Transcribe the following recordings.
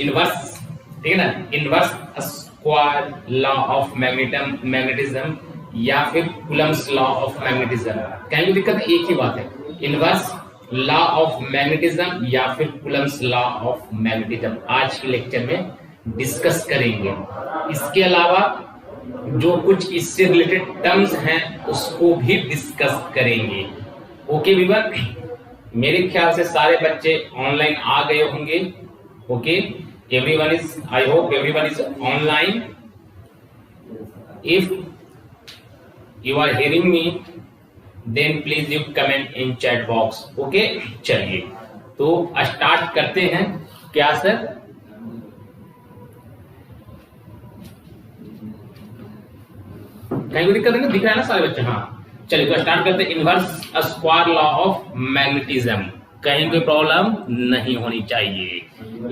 Inverse, ठीक है ना, inverse square law of magnetism या फिर कूलम्ब्स लॉ ऑफ मैग्नेटिज्म, कहीं भी दिक्कत एक ही बात है, इनवर्स लॉ ऑफ मैग्नेटिज्म या फिर कूलम्ब्स लॉ ऑफ मैग्नेटिज्म आज के लेक्चर में डिस्कस करेंगे। इसके अलावा जो कुछ इससे रिलेटेड टर्म्स हैं उसको भी डिस्कस करेंगे। ओके विवर, मेरे ख्याल से सारे बच्चे ऑनलाइन आ गए होंगे। Okay, everyone is, I hope everyone is online. If you are hearing me then please you comment in chat box. Okay, चलिए तो स्टार्ट करते हैं। क्या सर? कहीं कोई दिक्कत नहीं, दिख रहा है ना सारे बच्चे? हाँ, चलिए तो स्टार्ट करते हैं। Inverse square law of magnetism, कहीं कोई प्रॉब्लम नहीं होनी चाहिए।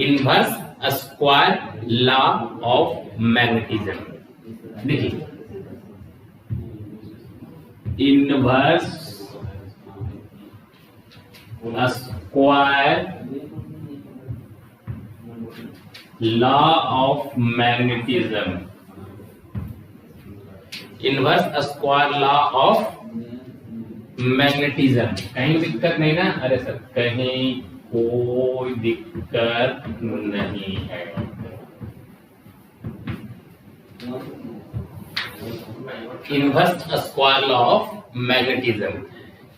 Inverse square law of magnetism, देखिए inverse square law of magnetism, inverse square law of magnetism, कहीं दिक्कत नहीं ना? अरे सर कहीं कोई दिक्कत नहीं है। Inverse square law of magnetism,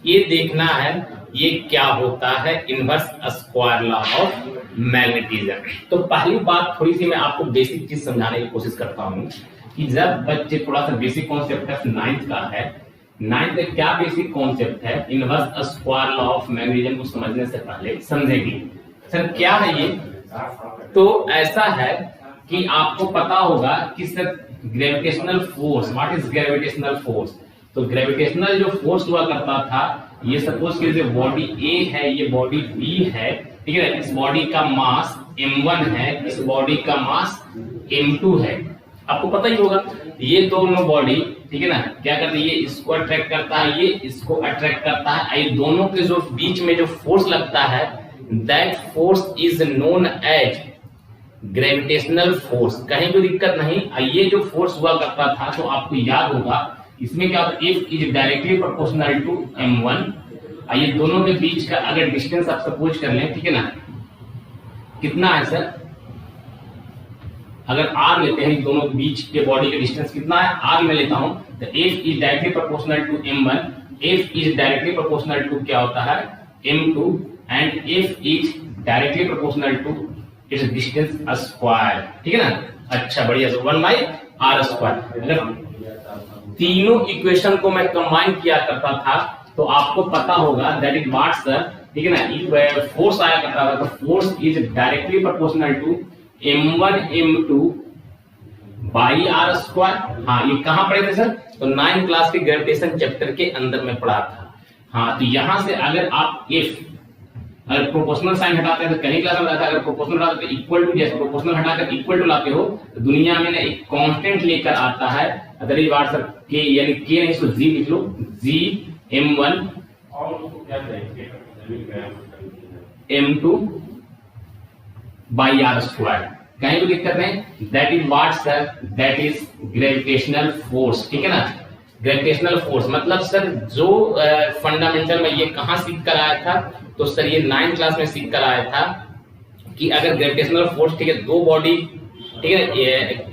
ये देखना है ये क्या होता है inverse square law of magnetism. तो पहली बात थोड़ी सी मैं आपको बेसिक चीज समझाने की कोशिश करता हूं कि जब बच्चे थोड़ा सा बेसिक कॉन्सेप्ट नाइन्थ का है, नाइन्थ का क्या बेसिक कॉन्सेप्ट है inverse square law of magnetism को समझने से पहले समझेंगे सर क्या है ये। तो ऐसा है कि आपको पता होगा कि sir gravitational force, what is gravitational force? तो ग्रेविटेशनल जो फोर्स हुआ करता था, ये सपोज कीजिए बॉडी ए है, ये बॉडी बी है, ठीक है, इस बॉडी का मास m1 है, इस बॉडी का मास m2 है। आपको पता ही होगा ये दोनों बॉडी, ठीक है ना, क्या करती है, ये इसको अट्रैक्ट करता है, ये इसको अट्रैक्ट करता है। ये दोनों के जो बीच में जो फोर्स लगता है that force is known as gravitational force, कहीं कोई दिक्कत नहीं। ये जो फोर्स हुआ करता था तो आपको याद होगा इसमें क्या होता है, F is directly proportional to m1। ये दोनों के बीच का अगर डिस्टेंस आप सपोज कर लें, ठीक है ना, कितना है सर? अगर r लेते हैं, दोनों के बीच के बॉडी का डिस्टेंस कितना है, r में लेता हूं तो F is directly proportional to m1, F is directly proportional to क्या होता है m2 and F is directly proportional to its distance square, ठीक है ना। अच्छा बढ़िया, सो 1/r स्क्वायर। अगर तीनों इक्वेशन को मैं कंबाइन किया करता था तो आपको पता होगा दैट इज व्हाट सर, ठीक है ना, इफ फोर्स आया करता था तो force is directly proportional to m1 m2 by r square. हाँ, ये कहां पढ़े थे सर? तो 9th क्लास के ग्रेविटेशन चैप्टर के अंदर में पढ़ा था। हाँ, तो यहां से अगर आप इफ अगर प्रोपोर्शनल साइन हटाते हैं तो कहीं क्लास में आता है, अगर प्रोपोर्शनल हटाते हैं इक्वल टू, जैसे प्रोपोर्शनल हटाकर इक्वल टू लाते हो तो दुनिया में ना एक कांस्टेंट लेकर आता है, अदर इज व्हाट सर के, यानी के नहीं, इसको जी लिख लो, जी m1 m2 by r square, कहीं भी दिक्कत नहीं। That is what sir? That is gravitational force, ठीक है ना। ग्रेविटेशनल फोर्स मतलब सर जो फंडामेंटल में ये कहां सीख कर आया था, तो सर ये 9th क्लास में सीख कर आया था कि अगर ग्रेविटेशनल फोर्स, ठीक है, दो बॉडी, ठीक है,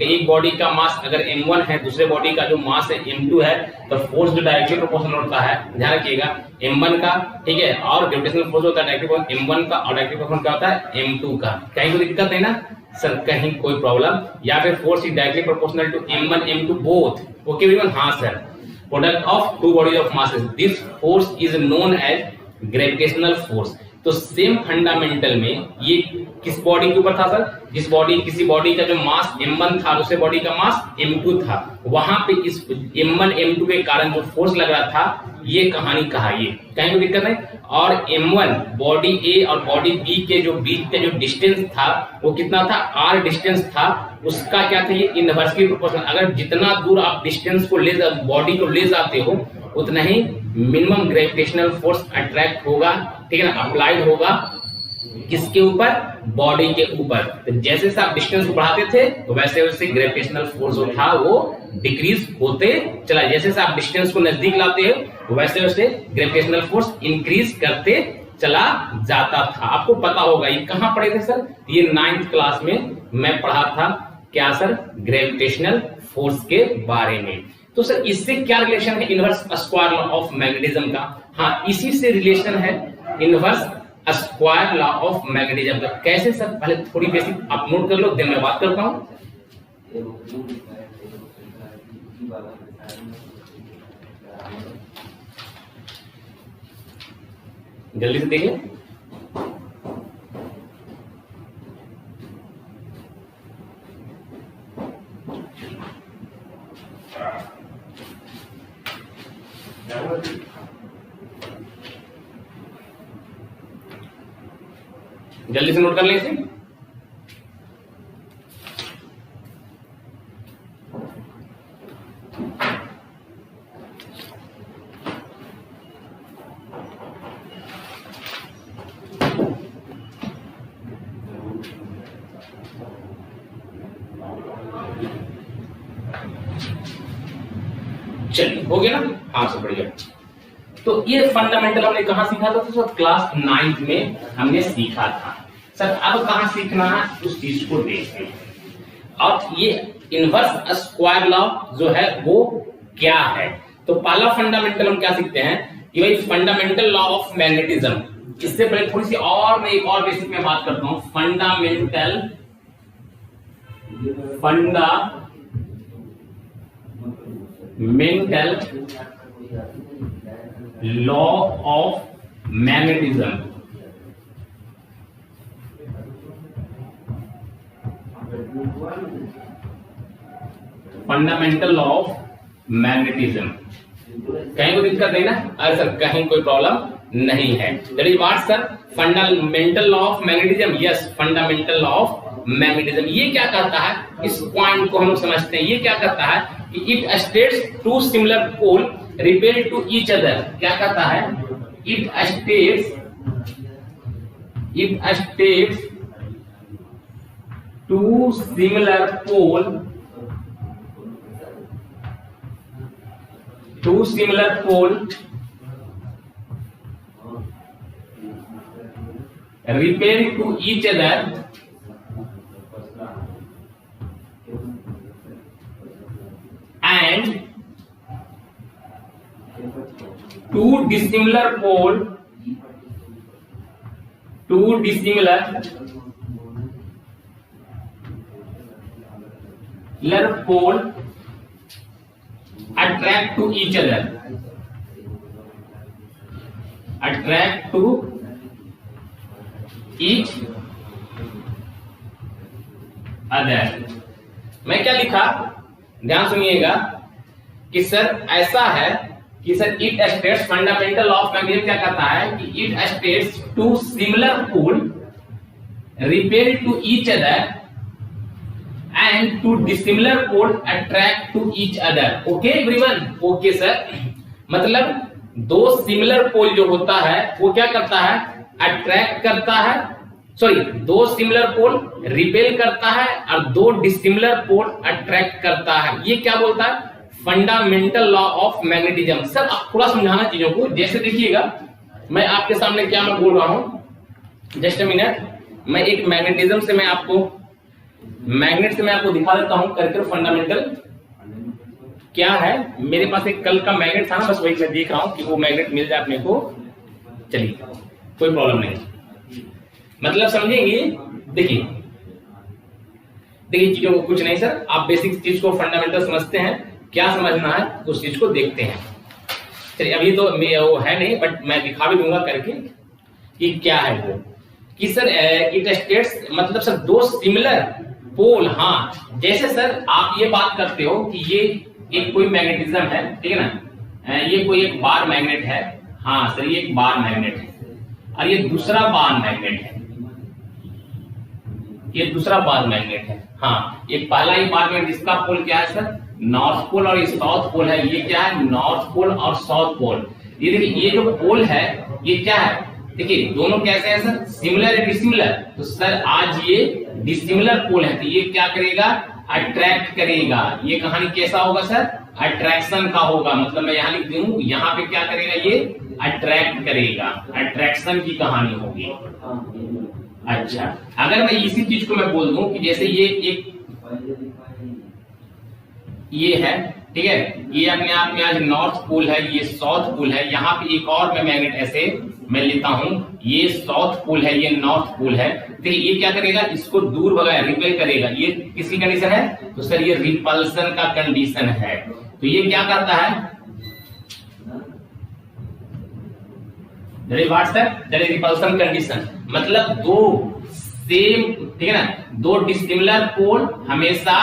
एक बॉडी का मास अगर m1 है, दूसरे बॉडी का जो मास है m2 है, तो फोर्स जो डायरेक्टली प्रोपोर्शनल होता है, ध्यान रखिएगा, m1 का, ठीक है, और ग्रेविटेशनल फोर्स होता है डायरेक्टली m1 का, और डायरेक्टली प्रोपोर्शनल क्या होता है m2 का। कहीं कोई दिक्कत नहीं ना सर? कहीं कोई प्रॉब्लम? या फिर force is directly proportional to m1 m2 both. Okay everyone? हाँ sir, product of two bodies of masses, this force is known as gravitational force. तो सेम फंडामेंटल में ये किस बॉडी के ऊपर था सर? जिस बॉडी, किसी बॉडी का जो मास m1 था, दूसरे बॉडी का मास m2 था, वहां पे इस m1 m2 के कारण जो फोर्स लग रहा था, ये कहानी कहा, ये कहीं कोई दिक्कत नहीं। और m1 बॉडी A और बॉडी B के जो बीच के जो डिस्टेंस था वो कितना था? r डिस्टेंस था, उसका क्या था? ये इनवर्सली प्रोपोर्शनल। अगर जितना दूर आप डिस्टेंस को बॉडी को ले जाते हो उतना ही मिनिमम ग्रेविटेशनल फोर्स अट्रैक्ट होगा, ठीक है ना, अप्लाइड होगा किसके ऊपर? बॉडी के ऊपर। तो जैसे जैसे आप डिस्टेंस को बढ़ाते थे तो वैसे वैसे ग्रेविटेशनल फोर्स जो था वो डिक्रीज होते चला। जैसे जैसे आप डिस्टेंस को नजदीक लाते हो वैसे वैसे ग्रेविटेशनल फोर्स इंक्रीज करते चला जाता था। आपको पता होगा, ये कहां पढ़े थे सर? ये 9th क्लास में मैं पढ़ा था। क्या सर? ग्रेविटेशनल फोर्स के बारे में। तो सर इससे क्या रिलेशन है inverse square law of magnetism का? हाँ, इसी से रिलेशन है inverse square law of magnetism का। कैसे सर? पहले थोड़ी बेसिक आप नोट कर लो, देन मैं बात करता हूं। जल्दी से देखिए। जल्दी से नोट कर लें इसे। चलिए, हो गया ना? हाँ सर, बढ़िया। तो ये फंडामेंटल हमने कहां सीखा था? तो क्लास 9th में हमने सीखा था। सर अब कहां सीखना है उस चीज को देखते हैं। और ये इनवर्स स्क्वायर लॉ जो है वो क्या है? तो पहला फंडामेंटल हम क्या सीखते हैं कि भाई फंडामेंटल लॉ ऑफ मैग्नेटिज्म। इससे पहले थोड़ी सी और मैं एक और बेसिक में बात करता हूं। Fundamental law of magnetism. Fundamental law of magnetism. कहीं कोई दिक्कत नहीं ना? अरे सर कहीं कोई प्रॉब्लम नहीं है। That is what sir? Fundamental law of magnetism. Yes, fundamental law of magnetism. ये क्या कहता है? इस पॉइंट को हम समझते हैं। ये क्या कहता है कि it states to similar pole repel to each other. क्या कहता है? It states to similar pole repel to each other and two dissimilar pole attract to each other, मैं क्या लिखा? ध्यान सुनिएगा कि सर ऐसा है कि sir it states fundamental of magnetism क्या कहता है कि it states to similar pole repel to each other and to dissimilar pole attract to each other. Okay everyone? Okay sir, मतलब दो सिमिलर पोल जो होता है वो क्या करता है? अट्रैक्ट करता है। सॉरी, दो सिमिलर पोल रिपेल करता है और दो डिसिमिलर पोल अट्रैक्ट करता है। ये क्या बोलता है? Fundamental law of magnetism. Sir आप थोड़ा समझाना चीजों को। जैसे देखिएगा, मैं आपके सामने क्या मैं बोल रहा हूं, जस्ट अ मिनट। मैं एक मैग्नेटिज्म से मैं आपको दिखा देता हूं करके फंडामेंटल क्या है। मेरे पास एक कल का मैग्नेट था ना, बस वही मैं देख रहा हूं कि वो मैग्नेट मिल जाए अपने को। चलिए, कोई प्रॉब्लम नहीं, मतलब समझेंगे। देखिए चीजों को कुछ नहीं सर, आप बेसिक चीज को फंडामेंटल समझते हैं, क्या समझना है उस चीज को देखते हैं। चलिए, अभी तो वो है नहीं, बट मैं दिखा भी दूंगा करके कि क्या है वो। कि सर इट स्टेट्स मतलब सर दो सिमिलर पोल। हाँ, जैसे सर आप ये बात करते हो कि ये एक कोई मैग्नेटिज्म है, ठीक है ना, ये कोई एक बार मैग्नेट है। हाँ सर, ये एक बार मैग्नेट है और ये दूसरा बार मैग्नेट है। ये दूसरा बार मैग्नेट है। हाँ, ये पहला ही बार मैग्नेट जिसका पोल क्या है सर? नॉर्थ पोल और ये साउथ पोल है। ये क्या है? नॉर्थ पोल और साउथ पोल। ये देखिए, ये जो पोल है ये क्या है? देखिए दोनों कैसे हैं सर, सिमिलर या डिसिमिलर, तो सर आज ये डिसिमिलर पोल है, तो ये क्या करेगा, अट्रैक्ट करेगा। ये कहानी कैसा होगा सर, अट्रैक्शन का होगा, मतलब मैं यहां लिख दूं, यहाँ पे क्या करेगा, ये अट्रैक्ट करेगा, अट्रैक्शन की कहानी होगी। अच्छा, अगर मैं इसी चीज को मैं बोल दूं कि जैसे ये एक ये है, ठीक है, ये अपने आप में आज नॉर्थ पोल है, ये साउथ पोल है, यहाँ पे एक और मैं मैग्नेट ऐसे मैं लेता हूं, ये साउथ पोल है, ये नॉर्थ पोल है, तो ये क्या करेगा, इसको दूर भगाएगा, रिपेल करेगा। ये किसकी कंडीशन है, तो सर ये रिपल्सन का कंडीशन है। तो ये क्या करता है, रिपल्सन कंडीशन, मतलब दो सेम, ठीक है ना, दो डिसिमिलर पोल हमेशा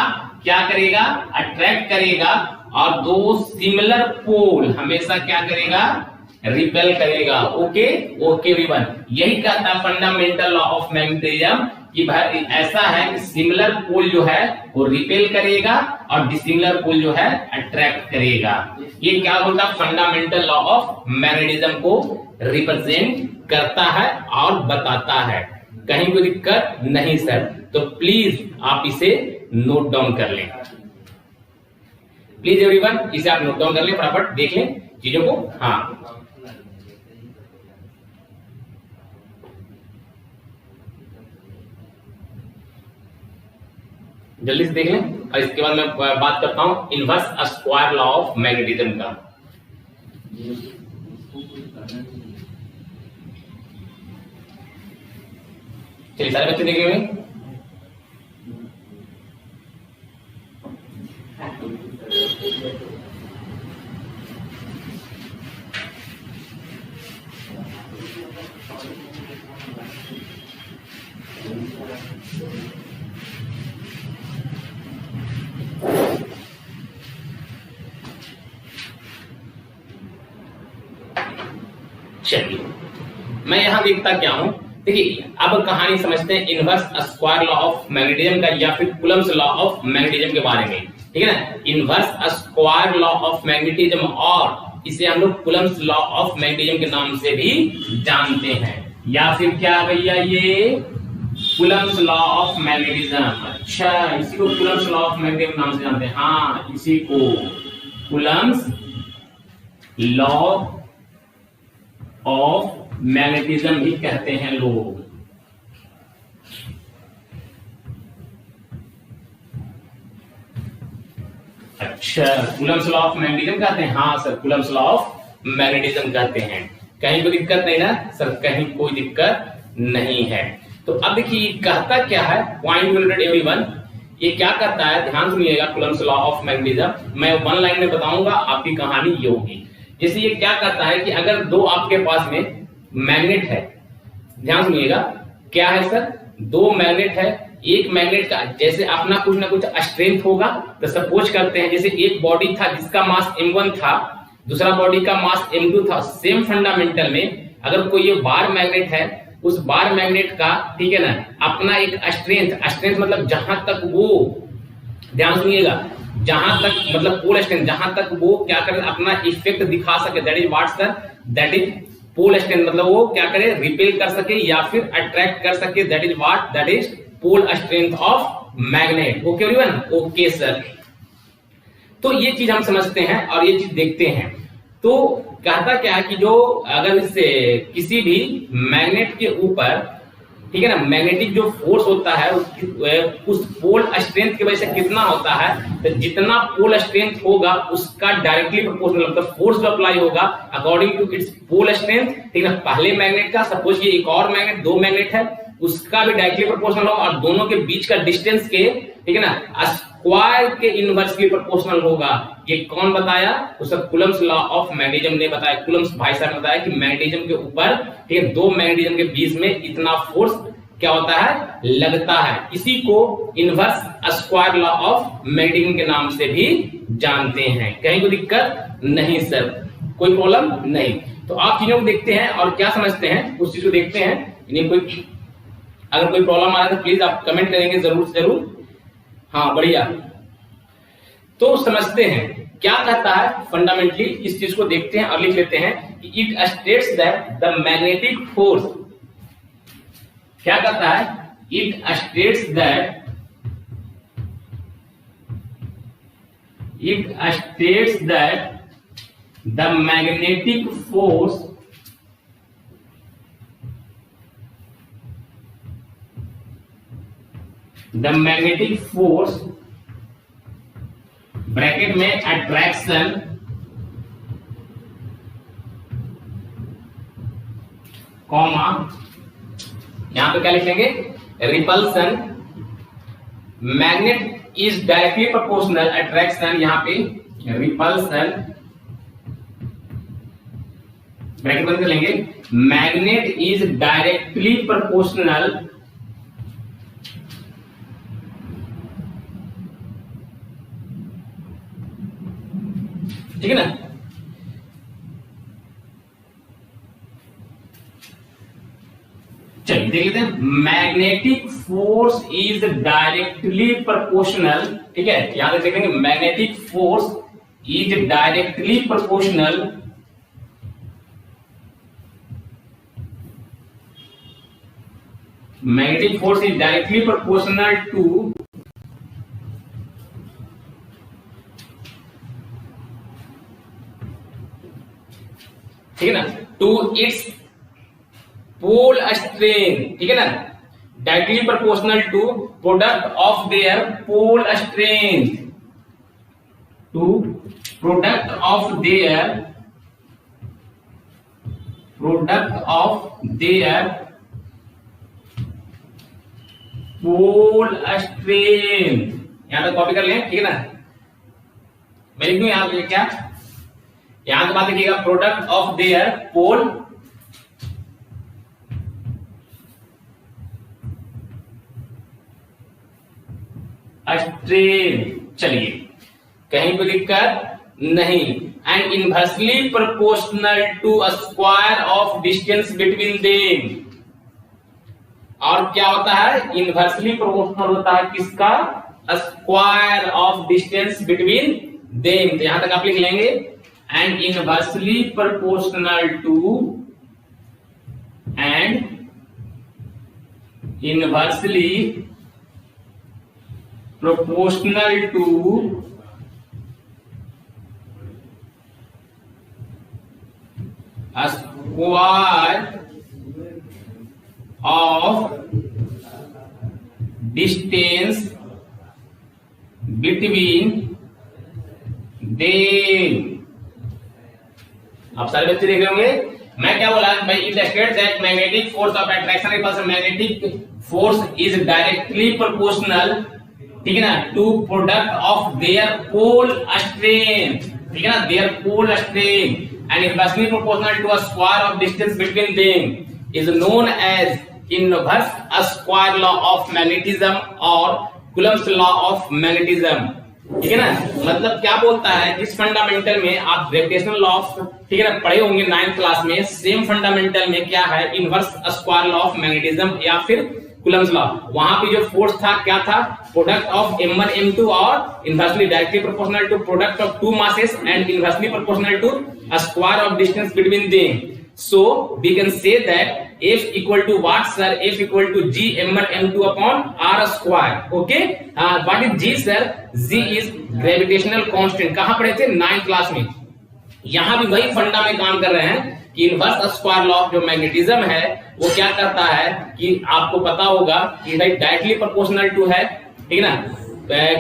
क्या करेगा, अट्रैक्ट करेगा, और दो सिमिलर पोल हमेशा क्या करेगा, रिपेल करेगा। ओके ओके एवरीवन, यही कहता है फंडामेंटल लॉ ऑफ मैग्नेटिज्म कि भाई ऐसा है कि सिमिलर पोल जो है वो रिपेल करेगा और डिसिमिलर पोल जो है अट्रैक्ट करेगा। ये क्या बोलता है, फंडामेंटल लॉ ऑफ मैग्नेटिज्म को रिप्रेजेंट करता है और बताता है। कहीं कोई दिक्कत नहीं सर, तो प्लीज आप इसे नोट डाउन कर लें, प्लीज एवरीवन इसे आप नोट डाउन कर लें, फटाफट देख लें चीजों को। हाँ जल्दी से देख लें, और इसके बाद मैं बात करता हूं inverse square law of magnetism का। चलिए सारे बच्चे देखे हुए, चलिए मैं यहां देखता क्या हूं, देखिए अब कहानी समझते हैं inverse square law of magnetism का, या फिर कुलम्स लॉ ऑफ मैग्नेटिज्म के बारे में, ठीक है ना। Inverse square law of magnetism, और इसे हम लोग कुलम्स लॉ ऑफ मैग्नेटिज्म के नाम से भी जानते हैं, या फिर क्या भैया, ये कुलम्स लॉ ऑफ मैग्नेटिज्म। अच्छा, इसी को कुलम्स लॉ ऑफ मैग्नेटिज्म नाम से जानते हैं, हाँ इसी को कुलम्स लॉ ऑफ मैग्नेटिज्म भी कहते हैं लोग। अच्छा, कुलम्स लॉ ऑफ मैग्नेटिज्म कहते हैं, हाँ sir Coulomb's law of magnetism कहते हैं। कहीं कोई दिक्कत नहीं ना सर, कहीं कोई दिक्कत नहीं है। तो अब देखिए कहता क्या है, पॉइंट एवरीवन, ये क्या करता है, ध्यान सुनिएगा, कुलम्स लॉ ऑफ मैग्नेटिज्म मैं वन लाइन में बताऊंगा, आपकी कहानी ये होगी। जैसे ये क्या करता है कि अगर दो आपके पास में मैग्नेट है, ध्यान सुनिएगा, क्या है सर, दो मैग्नेट है, एक मैग्नेट का जैसे अपना कुछ ना कुछ स्ट्रेंथ होगा, तो सपोज करते हैं जैसे एक बॉडी था जिसका मास m1 था, दूसरा बॉडी का मास m2 था, सेम फंडामेंटल में अगर कोई ये बार मैग्नेट है, उस बार मैग्नेट का, ठीक है ना, अपना एक स्ट्रेंथ मतलब जहां तक वो, ध्यान सुनिएगा, जहां तक मतलब पोल स्ट्रेंथ, जहां तक वो क्या करे, अपना इफेक्ट दिखा सके, that is what sir, that is pole strength, मतलब वो क्या करे, रिपेल कर सके या फिर अट्रैक्ट कर सके, that is what, that is pole strength of magnet. Okay everyone, okay sir. तो ये चीज हम समझते हैं और ये चीज देखते हैं। तो कहता क्या है कि जो अगर इससे किसी भी मैग्नेट के ऊपर, ठीक है ना, मैग्नेटिक जो फोर्स होता है उस पोल स्ट्रेंथ की वजह से कितना होता है, तो जितना पोल स्ट्रेंथ होगा उसका डायरेक्टली प्रोपोर्शनल, मतलब फोर्स जो अप्लाई होगा according to its pole strength, ठीक है, पहले मैग्नेट का, सपोज ये एक और मैग्नेट, दो मैग्नेट है, उसका भी डायरेक्टली प्रोपोर्शनल होगा, और दोनों के बीच का डिस्टेंस के, ठीक है ना, स्क्वायर के इनवर्सली प्रोपोर्शनल होगा। ये कौन बताया, तो sir Coulomb's law of magnetism ने बताया, कुलम्स भाई साहब ने बताया कि मैग्नेटिज्म के ऊपर, ठीक है, दो मैग्नेटिज्म के बीच में इतना फोर्स क्या होता है, लगता है। इसी को inverse square law of magnetism के नाम से भी जानते हैं। कहीं कोई दिक्कत नहीं सर, कोई प्रॉब्लम नहीं। तो आप चीजों को देखते हैं और क्या समझते हैं उस चीज को देखते हैं। इन्हें कोई अगर कोई प्रॉब्लम आ रहा है तो प्लीज आप कमेंट करेंगे जरूर से जरूर। हाँ बढ़िया। तो समझते हैं क्या कहता है फंडामेंटली, इस चीज को देखते हैं और लिख लेते हैं कि it states that the magnetic force, क्या कहता है, it states that the magnetic force bracket में अट्रैक्शन कॉमा, यहां पे क्या लिखेंगे, repulsion, magnet is directly proportional, attraction यहां पे रिपल्सन, ब्रैकेट बंद कर लेंगे, मैग्नेट इज डायरेक्टली प्रोपोर्शनल ठीक है ना। चलिए देख लेते हैं, magnetic force is directly proportional, ठीक है, यहां तक देखेंगे, magnetic force is directly proportional magnetic force is directly proportional to ठीक है ना, टू इट्स पोल स्ट्रेन, ठीक है ना, directly proportional to product of their pole strain, to product of their pole strain, यहां तक कॉपी कर लें, ठीक है ना। मैं लिख दूं यहां पे क्या, यहां की बात देखिएगा, product of their pole strain, चलिए कहीं कोई दिक्कत नहीं, and inversely proportional to square of distance between them, और क्या होता है, इनवर्सली प्रोपोर्शनल होता है किसका, square of distance between them, तो यहां तक आप लिख लेंगे, and inversely proportional to square of distance between them. आप सारे बच्चे देख रहे होंगे, मैं क्या बोला भाई, it states that magnetic force of attraction के पास magnetic force is directly proportional, ठीक है ना, to product of their pole strength, ठीक है ना, their pole strength, and inversely proportional to a square of distance between them is known as inverse square law of magnetism और Coulomb's law of magnetism, ठीक है ना। मतलब क्या बोलता है, जिस फंडामेंटल में आप ग्रेविटेशनल लॉ ऑफ, ठीक है ना, पढ़े होंगे 9th क्लास में, सेम फंडामेंटल में क्या है, inverse square law of magnetism या फिर कूलम्ब्स लॉ, वहां पे जो फोर्स था क्या था, प्रोडक्ट ऑफ m1 m2 और inversely directly proportional to product of two masses and inversely proportional to square of distance between them. So we can say that F equal to what, sir? F equal to G m1 m2 upon R square. Okay? What is G, sir? G is gravitational constant. कहाँ पढ़े थे? 9th class में। यहाँ भी वही फंडा में काम कर रहे हैं कि इनवर्स स्क्वायर लॉ जो मैग्नेटिज्म है वो क्या करता है कि आपको पता होगा कि भाई डायरेक्टली प्रोपोर्शनल टू है, ठीक है ना,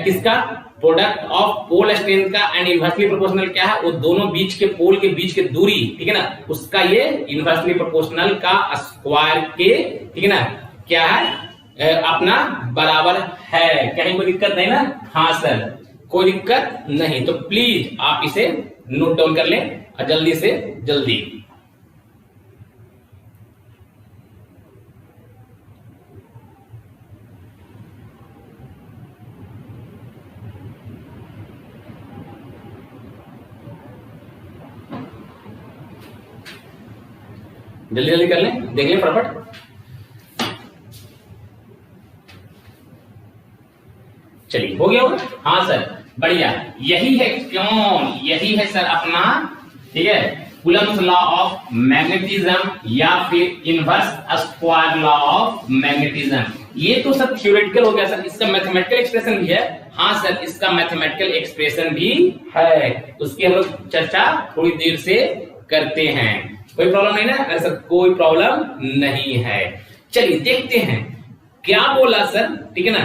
किसका, प्रोडक्ट ऑफ पोल स्ट्रेन का, एंड इनवर्सली प्रोपोर्शनल क्या है, वो दोनों बीच के पोल के बीच के दूरी, ठीक है ना, उसका ये इनवर्सली प्रोपोर्शनल का स्क्वायर के, ठीक है ना, क्या है, अपना बराबर है। कहीं कोई दिक्कत नहीं ना? हाँ सर, कोई दिक्कत नहीं, तो प्लीज आप इसे नोट डाउन कर लें और जल्दी से जल्दी। जल्दी जल्दी कर लें, देख लें फटाफट। चलिए हो गया होगा? हाँ सर, बढ़िया, यही है कौन, यही है सर अपना, ठीक है, कूलम्स लॉ ऑफ मैग्नेटिज्म या फिर inverse square law of magnetism. ये तो सब थ्योरेटिकल हो गया सर, इसका मैथमेटिकल एक्सप्रेशन भी है। हाँ सर, इसका मैथमेटिकल एक्सप्रेशन भी है, उसकी हम लोग चर्चा थोड़ी देर से करते हैं। कोई प्रॉब्लम नहीं ना? अरे सर कोई प्रॉब्लम नहीं है। चलिए देखते हैं क्या बोला सर, ठीक है ना,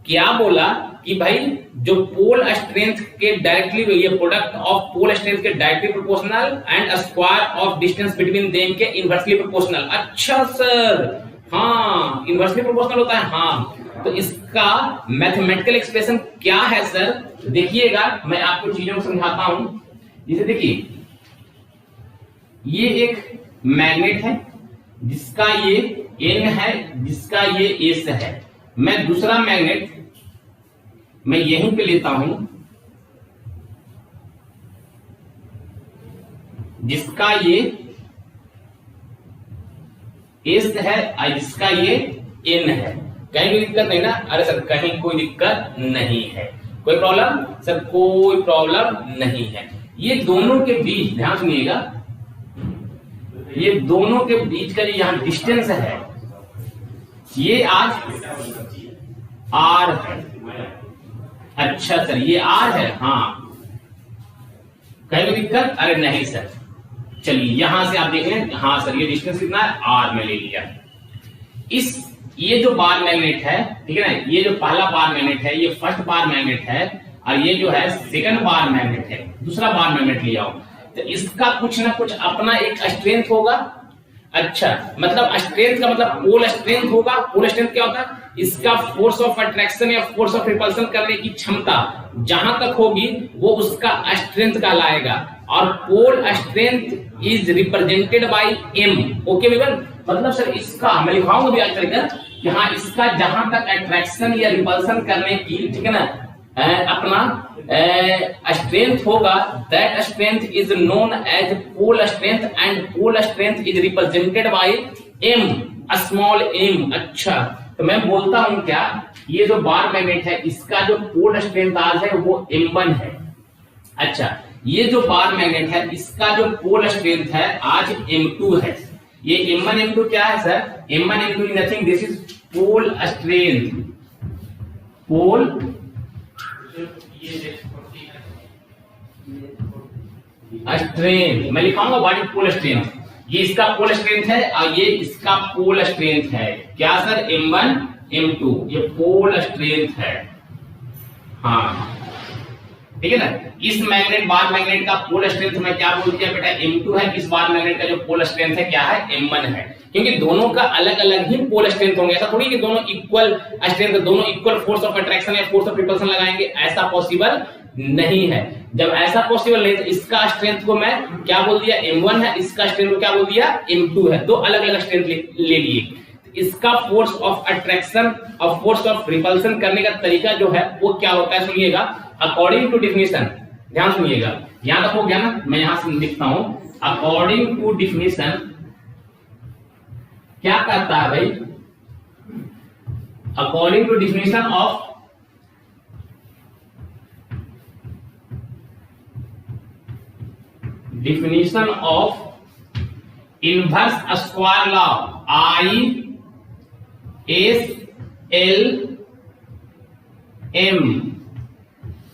क्या बोला कि भाई जो पोल स्ट्रेंथ के डायरेक्टली, ये प्रोडक्ट ऑफ पोल स्ट्रेंथ के directly proportional and square of distance between them के इनवर्सली प्रोपोर्शनल। अच्छा सर, हाँ इनवर्सली प्रोपोर्शनल होता है, हाँ। तो इसका मैथमेटिकल एक्सप्रेशन क्या है सर, देखिएगा मैं आपको चीजों को समझाता हूं। जैसे देखिए, ये एक मैग्नेट है जिसका ये N है, जिसका ये S है। मैं दूसरा मैग्नेट मैं यहीं पे लेता हूं जिसका ये S है और जिसका ये N है। कहीं कोई दिक्कत नहीं ना? अरे सर कहीं कोई दिक्कत नहीं है, कोई प्रॉब्लम सर, कोई प्रॉब्लम नहीं है। ये दोनों के बीच, ध्यान सुनिएगा, ये दोनों के बीच का जो यहां डिस्टेंस है ये आज R है। अच्छा सर ये R है, हाँ, कहीं कोई दिक्कत? अरे नहीं सर, चलिए यहां से आप देख लें, हाँ सर ये डिस्टेंस कितना है, R में ले लिया। ये जो बार मैग्नेट है, ठीक है ना, ये जो पहला बार मैग्नेट है ये फर्स्ट बार मैग्नेट है, और ये जो है सेकंड बार मैग्नेट है, दूसरा बार मैग्नेट ले आओ। तो इसका कुछ ना कुछ अपना एक स्ट्रेंथ होगा। अच्छा, मतलब स्ट्रेंथ का मतलब पोल स्ट्रेंथ होगा। पोल स्ट्रेंथ क्या होता है? इसका फोर्स ऑफ अट्रैक्शन या फोर्स ऑफ रिपल्सन करने की क्षमता जहां तक होगी वो उसका स्ट्रेंथ कहलाएगा। और pole strength is represented by M। Okay everyone, मतलब सर इसका मैं लिखाऊंगा भी आज तक कि हाँ, इसका जहां तक अट्रैक्शन या रिपल्सन करने की, ठीक है ना, अपना स्ट्रेंथ होगा, that strength is known as pole strength and pole strength is represented by M, small m। अच्छा, तो मैं बोलता हूं क्या, ये जो बार मैग्नेट है इसका जो पोल स्ट्रेंथ आज है वो M1 है। अच्छा, ये जो बार मैग्नेट है इसका जो पोल स्ट्रेंथ है आज M2 है। ये M1 M2 क्या है sir? M1 M2 is nothing, this is pole strength. Pole strength मैं लिखाऊंगा, व्हाट इज पोल स्ट्रेंथ। ये इसका पोल स्ट्रेंथ है और ये इसका पोल स्ट्रेंथ है। क्या सर? M1 M2, ये पोल स्ट्रेंथ है, हाँ ठीक है ना। इस मैग्नेट बार मैग्नेट का पोल स्ट्रेंथ में क्या बोल दिया बेटा? M2 है। इस बार मैग्नेट का जो पोल स्ट्रेंथ है क्या है? M1 है। क्योंकि दोनों का अलग अलग ही पोल स्ट्रेंथ होंगे, ऐसा थोड़ी कि दोनों इक्वल स्ट्रेंथ, दोनों इक्वल फोर्स ऑफ अट्रैक्शन या फोर्स ऑफ रिपल्सन लगाएंगे, ऐसा पॉसिबल नहीं है। जब ऐसा पॉसिबल नहीं, तो इसका स्ट्रेंथ को मैं क्या बोल दिया? M1 है, इसका स्ट्रेंथ को क्या बोल दिया? M2 है। दो अलग अलग स्ट्रेंथ ले लिए। इसका फोर्स ऑफ अट्रैक्शन और फोर्स ऑफ रिपल्सन करने का तरीका जो है वो क्या होता है, सुनिएगा। अकॉर्डिंग टू डिफिनेशन, ध्यान सुनिएगा, यहां तक हो गया ना, मैं यहां से लिखता हूं। अकॉर्डिंग टू डिफिनेशन क्या कहता है भाई? According to definition of inverse square law, ISLM,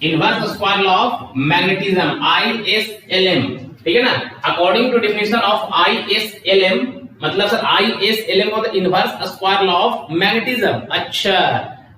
inverse square law of magnetism, ISLM, ठीक है ना। According to definition of ISLM, मतलब सर ISLM और inverse square law of magnetism. अच्छा,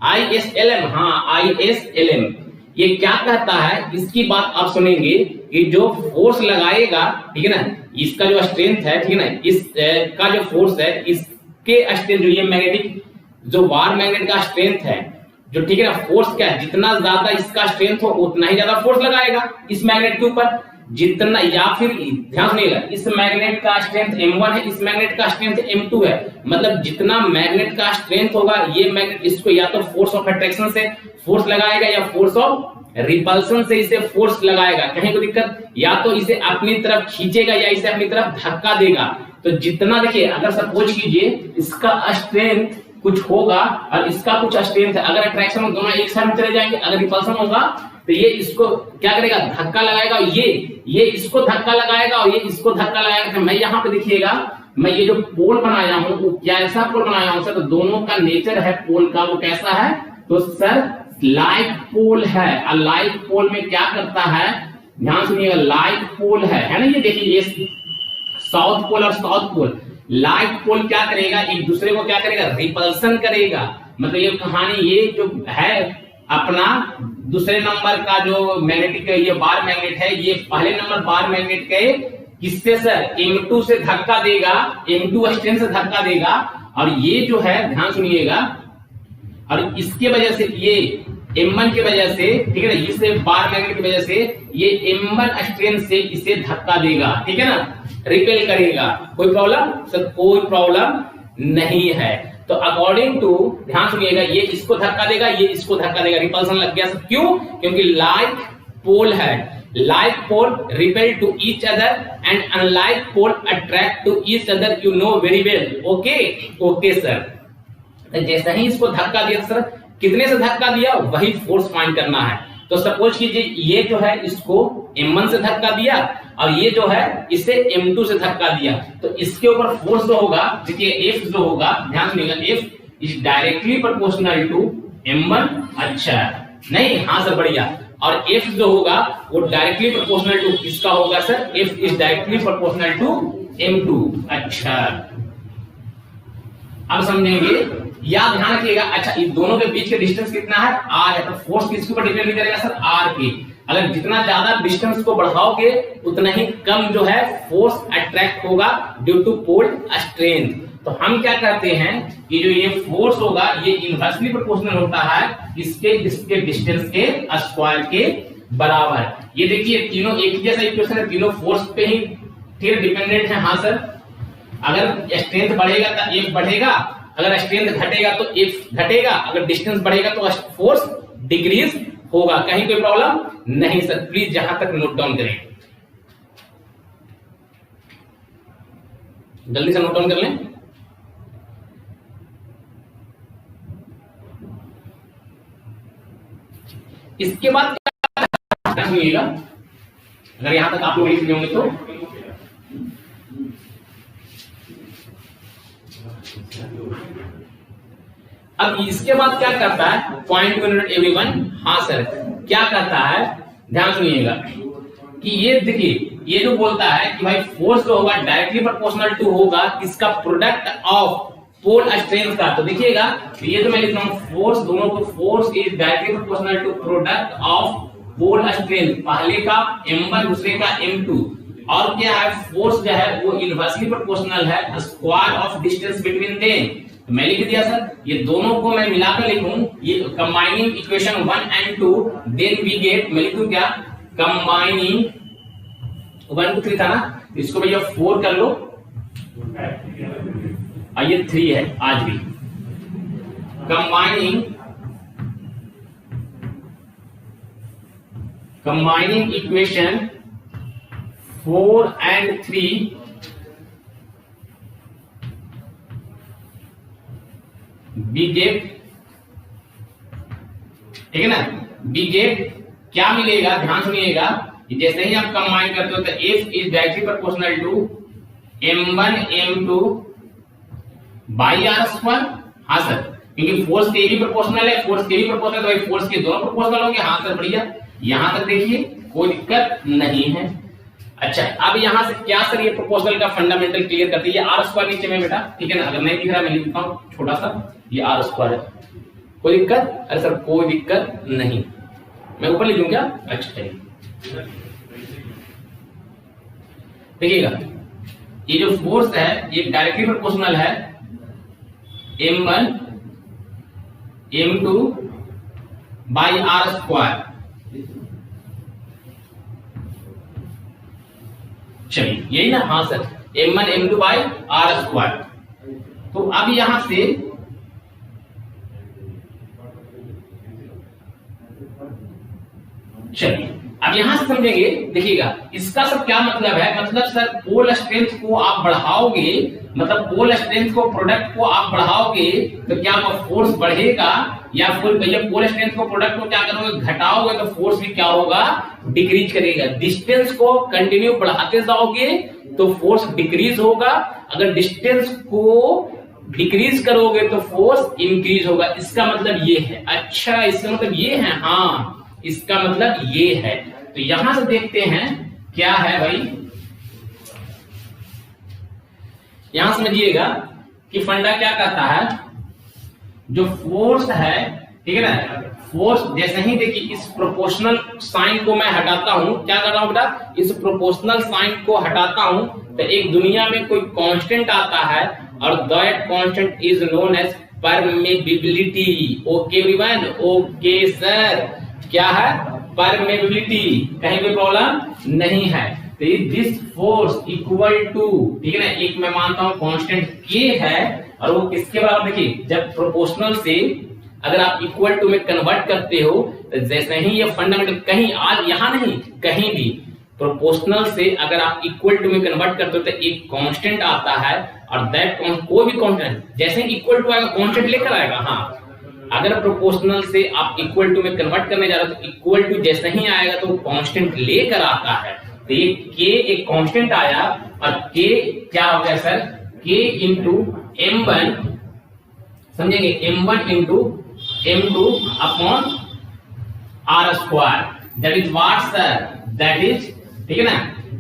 ISLM, हाँ ISLM ये क्या कहता है, इसकी बात आप सुनेंगे कि जो फोर्स लगाएगा, ठीक है ना, इसका जो स्ट्रेंथ है, ठीक है ना, इस का जो फोर्स है, इसके स्ट्रेंथ जो ये मैग्नेटिक जो बार मैग्नेट का स्ट्रेंथ है, जो ठीक है ना, फोर्स क्या है, जितना ज्यादा इसका स्ट्रेंथ हो उतना ही ज्यादा फोर्स लगाएगा इस मैग्नेट के ऊपर। जितना, या फिर ध्यान सुनिएगा, इस मैग्नेट का स्ट्रेंथ M1 है, इस मैग्नेट का स्ट्रेंथ M2 है। मतलब जितना मैग्नेट का स्ट्रेंथ होगा, ये मैग्नेट इसको या तो फोर्स ऑफ अट्रैक्शन से फोर्स लगाएगा या फोर्स ऑफ रिपल्सन से इसे फोर्स लगाएगा। कहीं कोई दिक्कत? या तो इसे अपनी तरफ खींचेगा या इसे अपनी तरफ धक्का देगा। तो जितना, देखिए अगर सपोज कीजिए इसका स्ट्रेंथ कुछ होगा और इसका कुछ स्ट्रेंथ है, अगर अट्रैक्शन हो दोनों एक साइड में चले जाएंगे, अगर रिपल्सन होगा तो ये इसको क्या करेगा, धक्का लगाएगा, ये इसको धक्का लगाएगा और ये इसको धक्का लगाएगा। तो मैं यहाँ पे देखिएगा, मैं ये जो पोल बनाया हूं वो कैसा पोल बनाया हूं सर, तो दोनों का नेचर है पोल का वो कैसा है, तो सर लाइक पोल है। और लाइक पोल में क्या करता है, ध्यान सुनिएगा, लाइक पोल है ना, ये देखिए ये साउथ पोल और साउथ पोल। लाइक पोल क्या करेगा, एक दूसरे को क्या करेगा, रिपल्सन करेगा। मतलब ये कहानी, ये जो है अपना दूसरे नंबर का जो मैग्नेटिक ये बार मैग्नेट है, ये पहले नंबर बार मैग्नेट के किससे सर, M2 से धक्का देगा, M2 स्ट्रेन से धक्का देगा। और ये जो है ध्यान सुनिएगा, और इसके वजह से ये M1 की वजह से, ठीक है ना, इससे बार मैग्नेट की वजह से ये M1 स्ट्रेन से इसे धक्का देगा, ठीक है ना, रिपेल करेगा। कोई प्रॉब्लम सर, कोई प्रॉब्लम नहीं है। तो अकॉर्डिंग टू, ध्यान सुनिएगा, ये इसको धक्का देगा, ये इसको धक्का देगा, रिपल्सन लग गया। क्यों, क्योंकि लाइक पोल है, like pole repel to each other and unlike pole attract to each other, you know very well. Okay okay sir. जैसे ही इसको धक्का दिया सर, कितने से धक्का दिया वही फोर्स फाइंड करना है। तो सपोज कीजिए ये जो है इसको M1 से धक्का दिया और ये जो है इसे M2 से धक्का दिया, तो इसके ऊपर फोर्स जो होगा, देखिए F जो होगा, ध्यान सुनिएगा, F is directly proportional to M1। अच्छा नहीं, हाँ सर बढ़िया। और F जो होगा वो डायरेक्टली प्रोपोर्शनल टू किसका होगा sir, F is directly proportional to M2। अच्छा अब समझेंगे, याद ध्यान रखिएगा। अच्छा, इस दोनों के बीच के डिस्टेंस कितना है, r है, तो फोर्स किसके ऊपर डिपेंड करेगा सर, r पे। अगर जितना ज्यादा डिस्टेंस को बढ़ाओगे उतना ही कम जो है फोर्स अट्रैक्ट होगा ड्यू टू पोल स्ट्रेंथ। तो हम क्या कहते हैं कि जो ये फोर्स होगा ये इनवर्सली प्रोपोर्शनल होता है इसके डिस्टेंस के स्क्वायर के बराबर। ये देखिए तीनों एक जैसा इक्वेशन है, तीनों फोर्स पे ही फिर डिपेंडेंट है। हाँ सर, अगर स्ट्रेंथ बढ़ेगा तो F बढ़ेगा, अगर स्ट्रेंथ घटेगा तो F घटेगा, अगर डिस्टेंस बढ़ेगा तो फोर्स डिक्रीज होगा। कहीं कोई प्रॉब्लम नहीं सर, प्लीज यहां तक नोट डाउन करें, जल्दी से नोट डाउन कर लें। इसके बाद क्या होगा, अगर यहां तक आप लोग लिख लिए होंगे तो अब इसके बाद क्या करता है, पॉइंट टू नोट एवरीवन। हाँ सर, क्या करता है, ध्यान सुनिएगा कि ये देखिए, ये जो बोलता है कि भाई फोर्स जो होगा डायरेक्टली प्रोपोर्शनल टू होगा किसका, प्रोडक्ट ऑफ पोल स्ट्रेंथ का। तो देखिएगा ये जो मैं लिख रहा हूं, फोर्स, दोनों को force is directly proportional to product of pole strength, पहले का M1 दूसरे का M2। और क्या है, फोर्स जो है वो इनवर्सली प्रोपोर्शनल है square of distance between them. तो मैं लिख दिया सर, ये दोनों को मैं मिलाकर लिखूं, ये combining equation 1 and 2, then we get, मैं लिखूं क्या, कंबाइनिंग 1 2 3 था ना, इसको भैया 4 कर लो, ये 3 है आज भी। Combining equation 4 and 3 we get, ठीक है ना, बी गेट क्या मिलेगा, ध्यान सुनिएगा, जैसे ही आप कंबाइन करते हो तो F is directly proportional to M1 M2 by are square. हाँ सर, क्योंकि फोर्स के भी प्रोपोर्शनल है, फोर्स के भी प्रोपोर्शनल, तो भाई फोर्स के दोनों प्रोपोर्शनल होंगे। हाँ सर बढ़िया, यहां तक देखिए कोई दिक्कत नहीं है। अच्छा, अब यहां से क्या सर, ये प्रोपोर्शनल का फंडामेंटल क्लियर करते हैं, ये आर स्क्वायर नीचे में बेटा, ठीक है ना, अगर नहीं दिख रहा मैं लिखता हूं छोटा सा, ये आर स्क्वायर है, कोई दिक्कत, अरे सर कोई दिक्कत नहीं, मैं ऊपर लिख दूं क्या, अच्छा देखिएगा, ये जो फोर्स है ये डायरेक्टली प्रोपोर्शनल है M1 M2 by are square. चलिए यही ना, हाँ sir, M1 M2 by are square. तो अब यहां से चलिए अब यहां से समझेंगे, देखिएगा इसका सब क्या मतलब है। मतलब सर पोल स्ट्रेंथ को आप बढ़ाओगे, मतलब पोल स्ट्रेंथ को प्रोडक्ट को आप बढ़ाओगे तो क्या फोर्स बढ़ेगा, या फिर भैया पोल स्ट्रेंथ को प्रोडक्ट को क्या करोगे घटाओगे तो फोर्स भी क्या होगा डिक्रीज करेगा। डिस्टेंस को कंटिन्यू बढ़ाते जाओगे तो फोर्स डिक्रीज होगा, अगर डिस्टेंस को डिक्रीज करोगे तो फोर्स इंक्रीज होगा। इसका मतलब ये है। अच्छा इसका मतलब ये है, हाँ इसका मतलब ये है। तो यहां से देखते हैं क्या है भाई, यहां समझिएगा कि फंडा क्या कहता है, जो फोर्स है, ठीक है ना, फोर्स जैसे ही देखिए इस प्रोपोर्शनल साइन को मैं हटाता हूं, क्या कर रहा हूं बेटा, इस प्रोपोर्शनल साइन को हटाता हूं तो एक दुनिया में कोई कांस्टेंट आता है और that constant is known as permeability. Okay everyone, okay sir, क्या है परमेबिलिटी, कहीं कोई प्रॉब्लम नहीं है। तो दिस फोर्स इक्वल टू, ठीक है ना, एक मैं मानता हूं कांस्टेंट के है और वो किसके बराबर, देखिए जब प्रोपोर्शनल से अगर आप इक्वल टू में कन्वर्ट करते हो तो जैसे ही ये फंडामेंटल कहीं आज यहां नहीं कहीं भी प्रोपोर्शनल से अगर आप इक्वल टू में कन्वर्ट करते हो तो एक कांस्टेंट आता है और दैट कोई भी कांस्टेंट जैसे इक्वल टू आएगा कांस्टेंट लेकर आएगा। हाँ अगर प्रोपोर्शनल से आप इक्वल टू में कन्वर्ट करने जा रहे हो तो इक्वल टू जैसे ही आएगा तो कांस्टेंट लेकर आता है। तो ये के एक कांस्टेंट आया और के क्या हो गया सर, के इंटू m1, समझेंगे m1 into m2 upon r square, that is what sir, that is, ठीक है ना,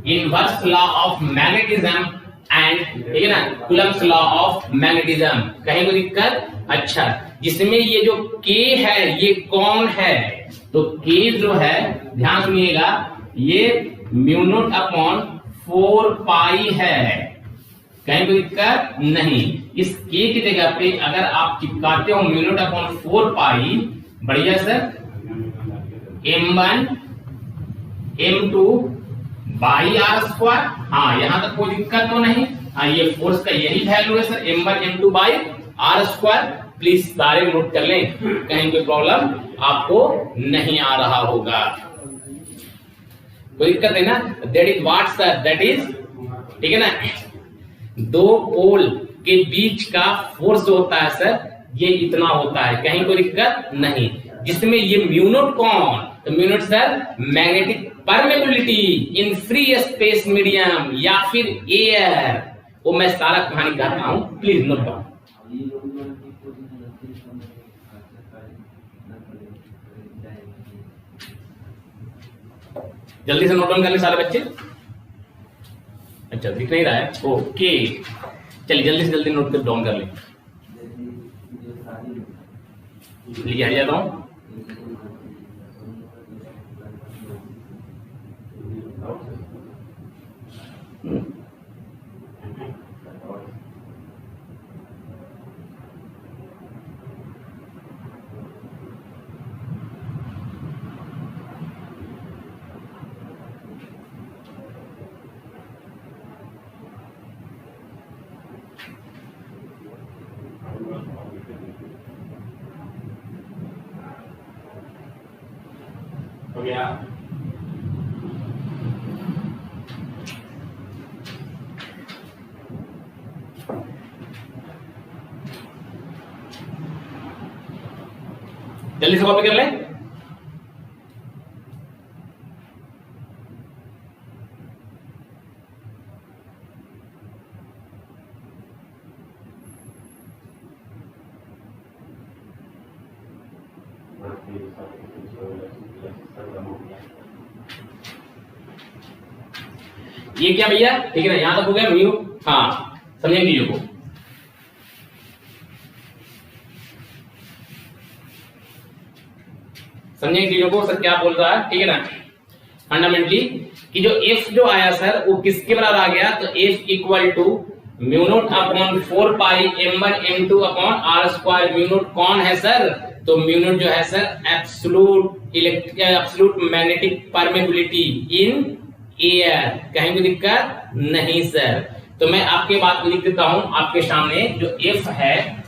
inverse law of magnetism and, ठीक है ना, कूलम्ब्स लॉ ऑफ मैग्नेटिज्म। कहीं कोई दिक्कत? अच्छा जिसमें ये जो k है ये कौन है, तो k जो है ध्यान सुनिएगा ये म्यू नॉट अपॉन 4 पाई है, कहीं कोई दिक्कत नहीं। इस k की जगह पे अगर आप चिपकाते हो म्यू नॉट अपॉन 4 पाई, बढ़िया sir, m1 m2 by are square, हाँ यहां तक कोई दिक्कत तो नहीं। हाँ ये फोर्स का यही वैल्यू है sir, m1 m2 by are square. Please सारे नोट कर लें, कहीं कोई प्रॉब्लम आपको नहीं आ रहा होगा, कोई दिक्कत है ना। That is what sir, that is, ठीक है ना, दो पोल के बीच का फोर्स जो होता है सर ये इतना होता है, कहीं कोई दिक्कत नहीं। जिसमें ये म्यू नॉट कौन, तो mu naught sir magnetic permeability in free space medium या फिर एयर, वो मैं सारा कहानी कहता हूं, प्लीज नोट डाउन। जल्दी से नोट डाउन कर ले सारे बच्चे। अच्छा दिख नहीं रहा है, ओके चलिए जल्दी से जल्दी नोट कर डाउन कर ले, हट जाता हूं। हो गया, जल्दी से कॉपी कर ले। ये क्या भैया, ठीक है ना, यहां तक हो गया म्यू, हाँ समझेंगे चीजों को। समझेंगे चीजों को सर क्या बोल रहा है, ठीक है ना। फंडामेंटली कि जो f जो आया सर वो किसके बराबर आ गया, तो f equal to mu naught upon 4 pi m1 m2 upon r square. Mu naught कौन है सर, तो म्यू नॉट जो है sir absolute magnetic permeability in air, कहीं कोई दिक्कत नहीं सर। तो मैं आपके बात को लिख देता हूं आपके सामने, जो f है,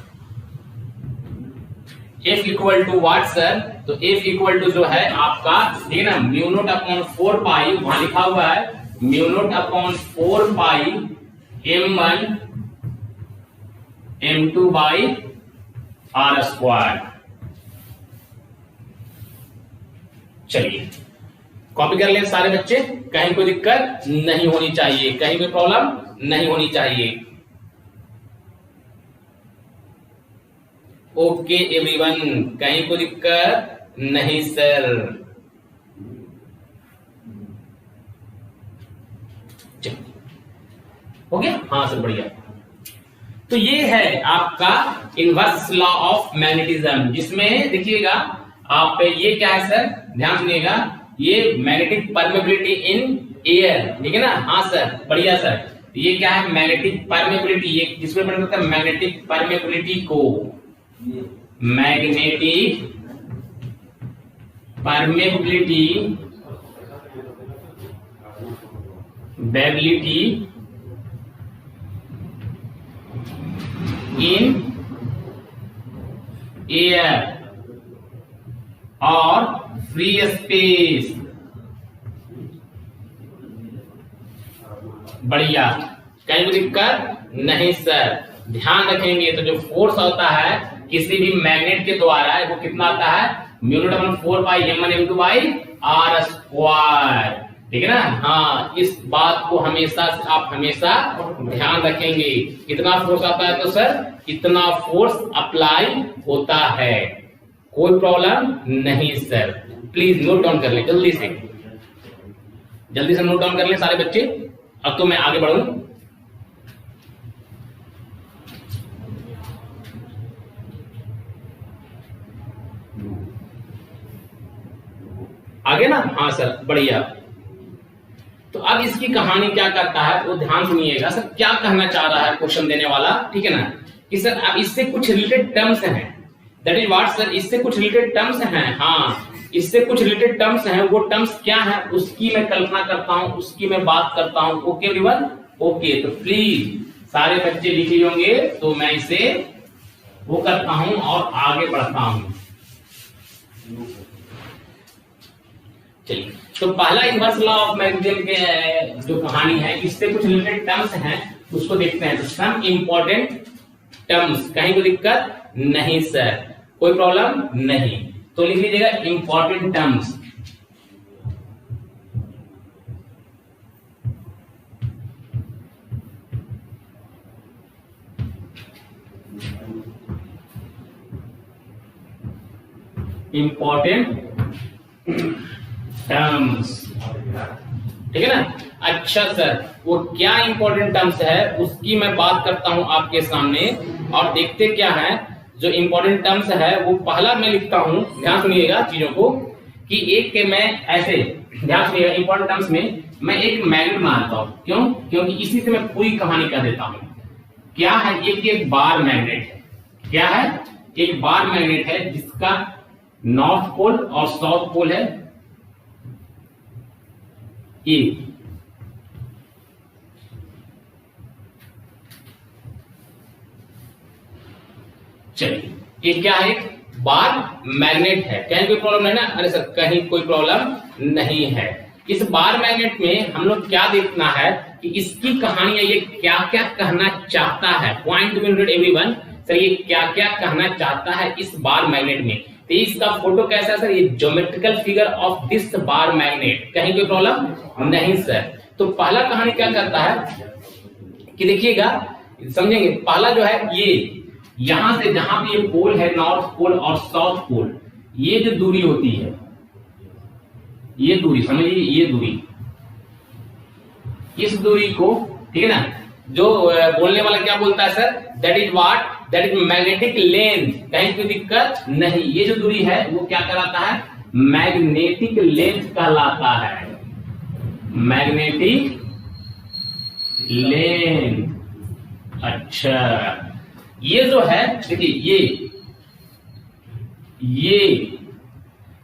F equal to what sir? तो F इक्वल टू जो है आपका, ठीक है ना, म्यू नॉट अपॉन 4 पाई, वहां लिखा हुआ है mu naught upon 4 pi M1 M2 by R square. चलिए कॉपी कर ले सारे बच्चे, कहीं कोई दिक्कत नहीं होनी चाहिए, कहीं कोई प्रॉब्लम नहीं होनी चाहिए। ओके एवरीवन, कहीं कोई दिक्कत नहीं सर। हो गया? हाँ सर बढ़िया। तो ये है आपका इनवर्स लॉ ऑफ मैग्नेटिज्म, जिसमें देखिएगा आप, ये क्या है सर, ध्यान सुनिएगा, ये मैग्नेटिक परमेबिलिटी इन एयर, ठीक है ना? हाँ सर बढ़िया सर। ये क्या है? मैग्नेटिक परमेबिलिटी, ये जिसमें पढ़ा जाता है मैग्नेटिक परमेबिलिटी को, मैग्नेटिक परमेबिलिटी बेबिलिटी इन एयर और फ्री स्पेस। बढ़िया, कहीं भी दिक्कत नहीं सर। ध्यान रखेंगे तो जो फोर्स होता है किसी भी मैग्नेट के द्वारा, वो कितना आता है? Mu naught upon 4 pi M1 M2 by R square, ठीक है ना? हाँ, इस बात को हमेशा आप हमेशा ध्यान रखेंगे। कितना फोर्स आता है? तो सर इतना फोर्स अप्लाई होता है, कोई प्रॉब्लम नहीं सर। प्लीज नोट डाउन कर ले, जल्दी से नोट डाउन कर ले सारे बच्चे। अब तो मैं आगे बढ़ूं। आगे ना? हाँ सर बढ़िया। तो अब इसकी कहानी क्या करता है वो ध्यान सुनिएगा। सर क्या कहना चाह रहा है क्वेश्चन देने वाला, ठीक है ना, कि सर अब इससे कुछ रिलेटेड टर्म्स हैं। That is what sir? इससे कुछ रिलेटेड टर्म्स हैं। हाँ, इससे कुछ रिलेटेड टर्म्स हैं। वो टर्म्स क्या है उसकी मैं कल्पना करता हूं, उसकी मैं बात करता हूं। Okay everyone? ओके, तो प्लीज सारे बच्चे लिखे होंगे, तो मैं इसे वो करता हूं और आगे बढ़ता हूं। चलिए, तो पहला इनवर्स लॉ ऑफ मैग्नेटिज्म के जो कहानी है, इससे कुछ रिलेटेड टर्म्स हैं, उसको देखते हैं। तो सम इंपॉर्टेंट टर्म्स, कहीं कोई दिक्कत नहीं सर, कोई प्रॉब्लम नहीं। तो लिख लीजिएगा इंपॉर्टेंट टर्म्स। इंपॉर्टेंट टर्म्स, ठीक है ना? अच्छा सर, वो क्या इंपॉर्टेंट टर्म्स है उसकी मैं बात करता हूं आपके सामने, और देखते क्या है। जो इंपॉर्टेंट टर्म्स है वो पहला मैं लिखता हूं, ध्यान सुनिएगा चीजों को, कि एक के मैं ऐसे, ध्यान सुनिएगा, इंपॉर्टेंट टर्म्स में मैं एक मैग्नेट बनाता हूं। क्यों? क्योंकि इसी से मैं पूरी कहानी कर देता हूं। क्या है? एक बार मैग्नेट है। क्या है? एक बार मैग्नेट है जिसका नॉर्थ पोल और साउथ पोल है ए। चलिए, ये क्या है? एक बार मैग्नेट है। कहीं कोई प्रॉब्लम नहीं ना? अरे सर कहीं कोई प्रॉब्लम नहीं है। इस बार मैग्नेट में हम लोग क्या देखना है कि इसकी कहानी है, ये क्या क्या कहना चाहता है। Point to be noted everyone, sir ये क्या क्या कहना चाहता है इस बार मैग्नेट में। तो इसका फोटो कैसा है सर? ये geometrical figure of this bar magnet. कहीं कोई प्रॉब्लम नहीं सर। तो पहला कहानी क्या करता है कि देखिएगा, समझेंगे। पहला जो है, ये यहां से जहां पे ये पोल है, नॉर्थ पोल और साउथ पोल, ये जो दूरी होती है, ये दूरी समझिए, ये दूरी, इस दूरी को, ठीक है ना, जो बोलने वाला क्या बोलता है sir? That is what? That is magnetic length. कहीं कोई दिक्कत नहीं। ये जो दूरी है वो क्या कहलाता है? मैग्नेटिक लेंथ कहलाता है। Magnetic length. अच्छा, ये जो है, देखिए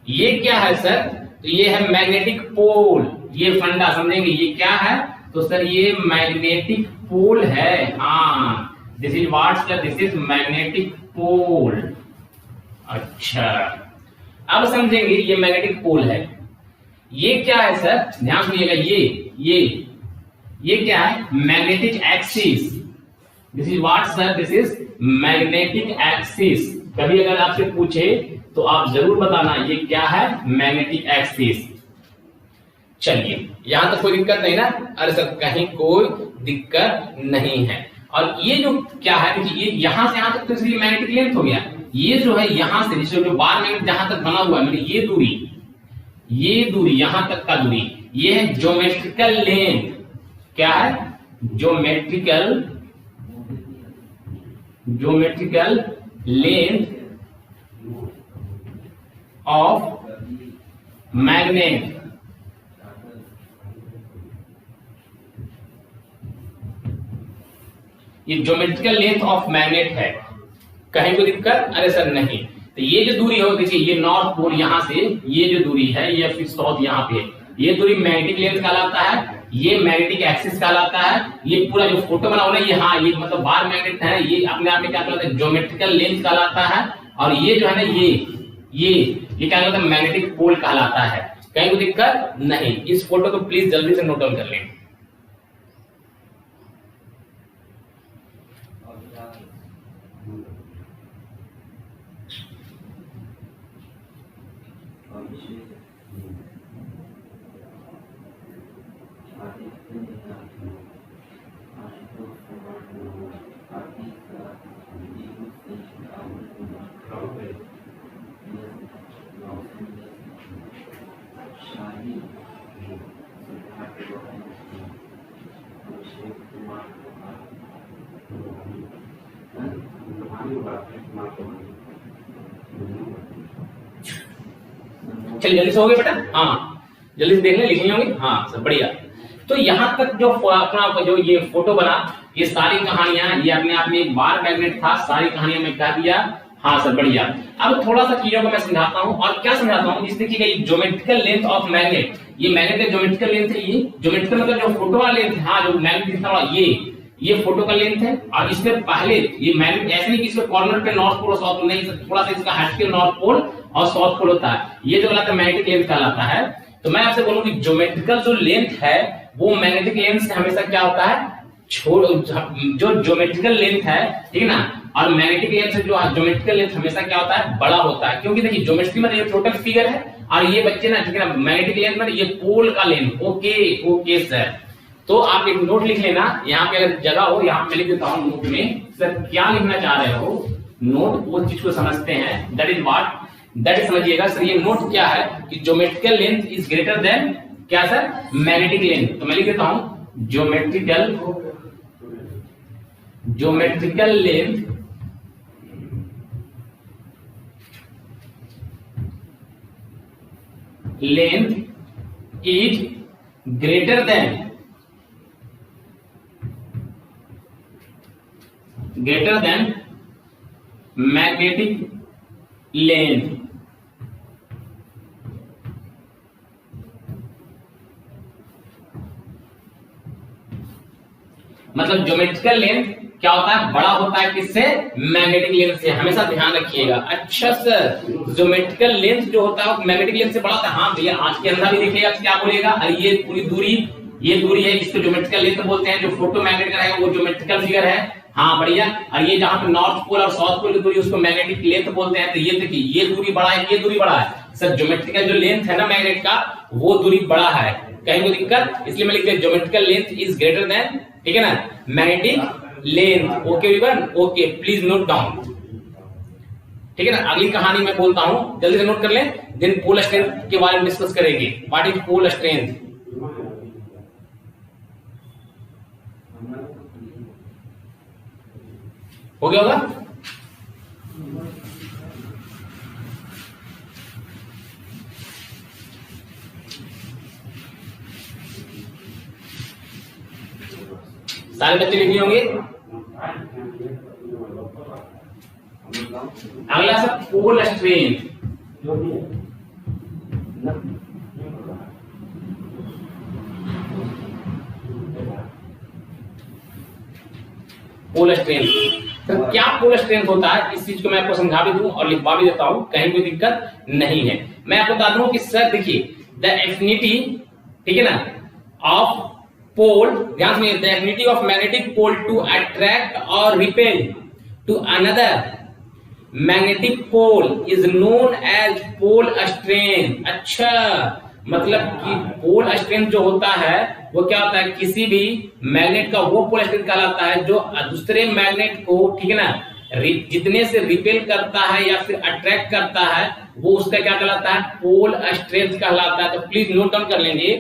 ये क्या है सर? तो ये है मैग्नेटिक पोल। ये फंडा समझेंगे, ये क्या है? तो सर ये मैग्नेटिक पोल है। हाँ, this is what sir? This is magnetic pole. अच्छा, अब समझेंगे ये मैग्नेटिक पोल है। ये क्या है सर, ध्यान सुनिएगा, ये क्या है, magnetic axis. This is what sir, this is magnetic axis. कभी अगर आपसे पूछे तो आप जरूर बताना ये क्या है, मैग्नेटिक एक्सिस। चलिए, यहां तक कोई दिक्कत नहीं ना? अरे सर कहीं कोई दिक्कत नहीं है। और ये जो क्या है, देखिए ये यहां से यहां तक तो इसलिए मैग्नेटिक लेंथ हो गया। ये जो है यहां से जो बार मैग्नेट जहां तक बना हुआ है, मतलब ये दूरी यहां तक का दूरी, ये है ज्योमेट्रिकल लेंथ। क्या है, ज्योमेट्रिकल लेंथ ऑफ मैग्नेट। ये ज्योमेट्रिकल लेंथ ऑफ मैग्नेट है। कहीं कोई दिक्कत? अरे सर नहीं। तो ये जो दूरी हो, देखिए ये नॉर्थ पोल यहां से ये जो दूरी है, ये फिर साउथ यहाँ पे, ये दूरी मैग्नेटिक लेंथ कहलाता है, ये मैग्नेटिक एक्सिस कहलाता है। ये पूरा जो फोटो बना हुआ है ये, हाँ, ये मतलब बार मैग्नेट है, ये अपने आप में क्या कहलाता है, ज्योमेट्रिकल लेंथ कहलाता है। और ये जो है ना, ये क्या कहलाता है, मैग्नेटिक पोल कहलाता है। कहीं कोई दिक्कत नहीं। इस फोटो को प्लीज जल्दी से नोट डाउन कर लें। चलिए जल्दी से हो गए बेटा, हाँ जल्दी से देख लें, लिख लिए होंगे, हाँ सब बढ़िया। तो यहाँ तक जो अपना जो ये फोटो बना, ये सारी कहानियां, ये अपने आप में एक बार मैग्नेट था, सारी कहानियां मैं कह दिया, हाँ सर बढ़िया। अब थोड़ा सा चीजों को मैं समझाता हूँ। और क्या समझाता हूँ, इस देखिएगा, ये ज्योमेट्रिकल लेंथ ऑफ मैग्नेट, ये मैग्नेट का ज्योमेट्रिकल लेंथ है। ये ज्योमेट्रिकल मतलब जो फोटो वाला लेंथ है, हाँ जो मैग्नेट दिखता हुआ ये फोटो का लेंथ है। और इससे पहले ये मैग्नेट ऐसे नहीं कि इसके कॉर्नर पे नॉर्थ पोल और साउथ पोल, नहीं, थोड़ा सा इसका हटके नॉर्थ पोल और साउथ पोल होता है। ये जो कहलाता है मैग्नेटिक लेंथ कहलाता है। तो मैं आपसे बोलूं कि ज्योमेट्रिकल जो लेंथ है वो मैग्नेटिक लेंथ से हमेशा क्या होता है, जो ज्योमेट्रिकल लेंथ है, ठीक है ना, और मैग्नेटिक लेंथ से जो ज्योमेट्रिकल लेंथ हमेशा क्या होता है, बड़ा होता है। क्योंकि देखिए ज्योमेट्री में ये टोटल फिगर है, और ये बच्चे ना, ठीक है ना, मैग्नेटिक लेंथ में ये पोल का लेंथ। Okay sir. तो आप एक नोट लिख लेना, यहाँ पे अगर जगह हो, यहाँ पे लिख देता हूँ नोट में, सर क्या लिखना चाह रहे हो, नोट वो चीज को समझते हैं, दैट इज समझिएगा सर। ये नोट क्या है कि geometrical length is greater than क्या सर, मैग्नेटिक लेंथ। तो मैं लिख देता हूं geometrical length is greater than magnetic length. मतलब ज्योमेट्रिकल लेंथ क्या होता है, बड़ा होता है किससे, मैग्नेटिक लेंथ से। हमेशा ध्यान रखिएगा। अच्छा सर, ज्योमेट्रिकल लेंथ जो होता है मैग्नेटिक लेंथ से बड़ा होता है। हाँ भैया, आज के अंदर भी देखिएगा क्या बोलेगा, अरे ये पूरी दूरी, ये दूरी है, इसको ज्योमेट्रिकल लेंथ बोलते हैं। जो फोटो मैग्नेट का रहेगा वो ज्योमेट्रिकल फिगर है, हाँ बढ़िया। और ये जहां पे नॉर्थ पोल और साउथ पोल की दूरी उसको मैग्नेटिक लेंथ बोलते हैं। तो ये देखिए, ये दूरी बड़ा है, ये दूरी बड़ा है सर। ज्योमेट्रिकल जो लेंथ है ना मैग्नेट का, वो दूरी बड़ा है। कहीं कोई दिक्कत? इसलिए मैं लिखते हैं geometrical length is greater than, ठीक है ना, magnetic length. Okay everyone, okay, please note down, ठीक है ना। अगली कहानी मैं बोलता हूं, जल्दी से नोट कर लें। देन पोल स्ट्रेंथ के बारे में डिस्कस करेंगे। What is pole strength? हो गया होगा? सारे बच्चे लिखे होंगे। अगला सब पोल स्ट्रेंथ। पोल स्ट्रेंथ तो क्या पोल स्ट्रेंथ होता है, इस चीज को मैं आपको समझा भी दूं और लिखवा भी देता हूं, कहीं कोई दिक्कत नहीं है। मैं आपको बता दूं कि सर देखिए द एफिनिटी, ठीक है ना, ऑफ पोल, ध्यान से, the affinity of magnetic pole to attract और repel to another magnetic pole is known as pole strength. अच्छा, मतलब कि पोल स्ट्रेंथ जो होता है वो क्या होता है, किसी भी मैग्नेट का वो पोल स्ट्रेंथ कहलाता है जो दूसरे मैग्नेट को, ठीक है ना, जितने से रिपेल करता है या फिर अट्रैक्ट करता है वो उसका क्या कहलाता है, पोल स्ट्रेंथ कहलाता है। तो प्लीज नोट डाउन कर लेंगे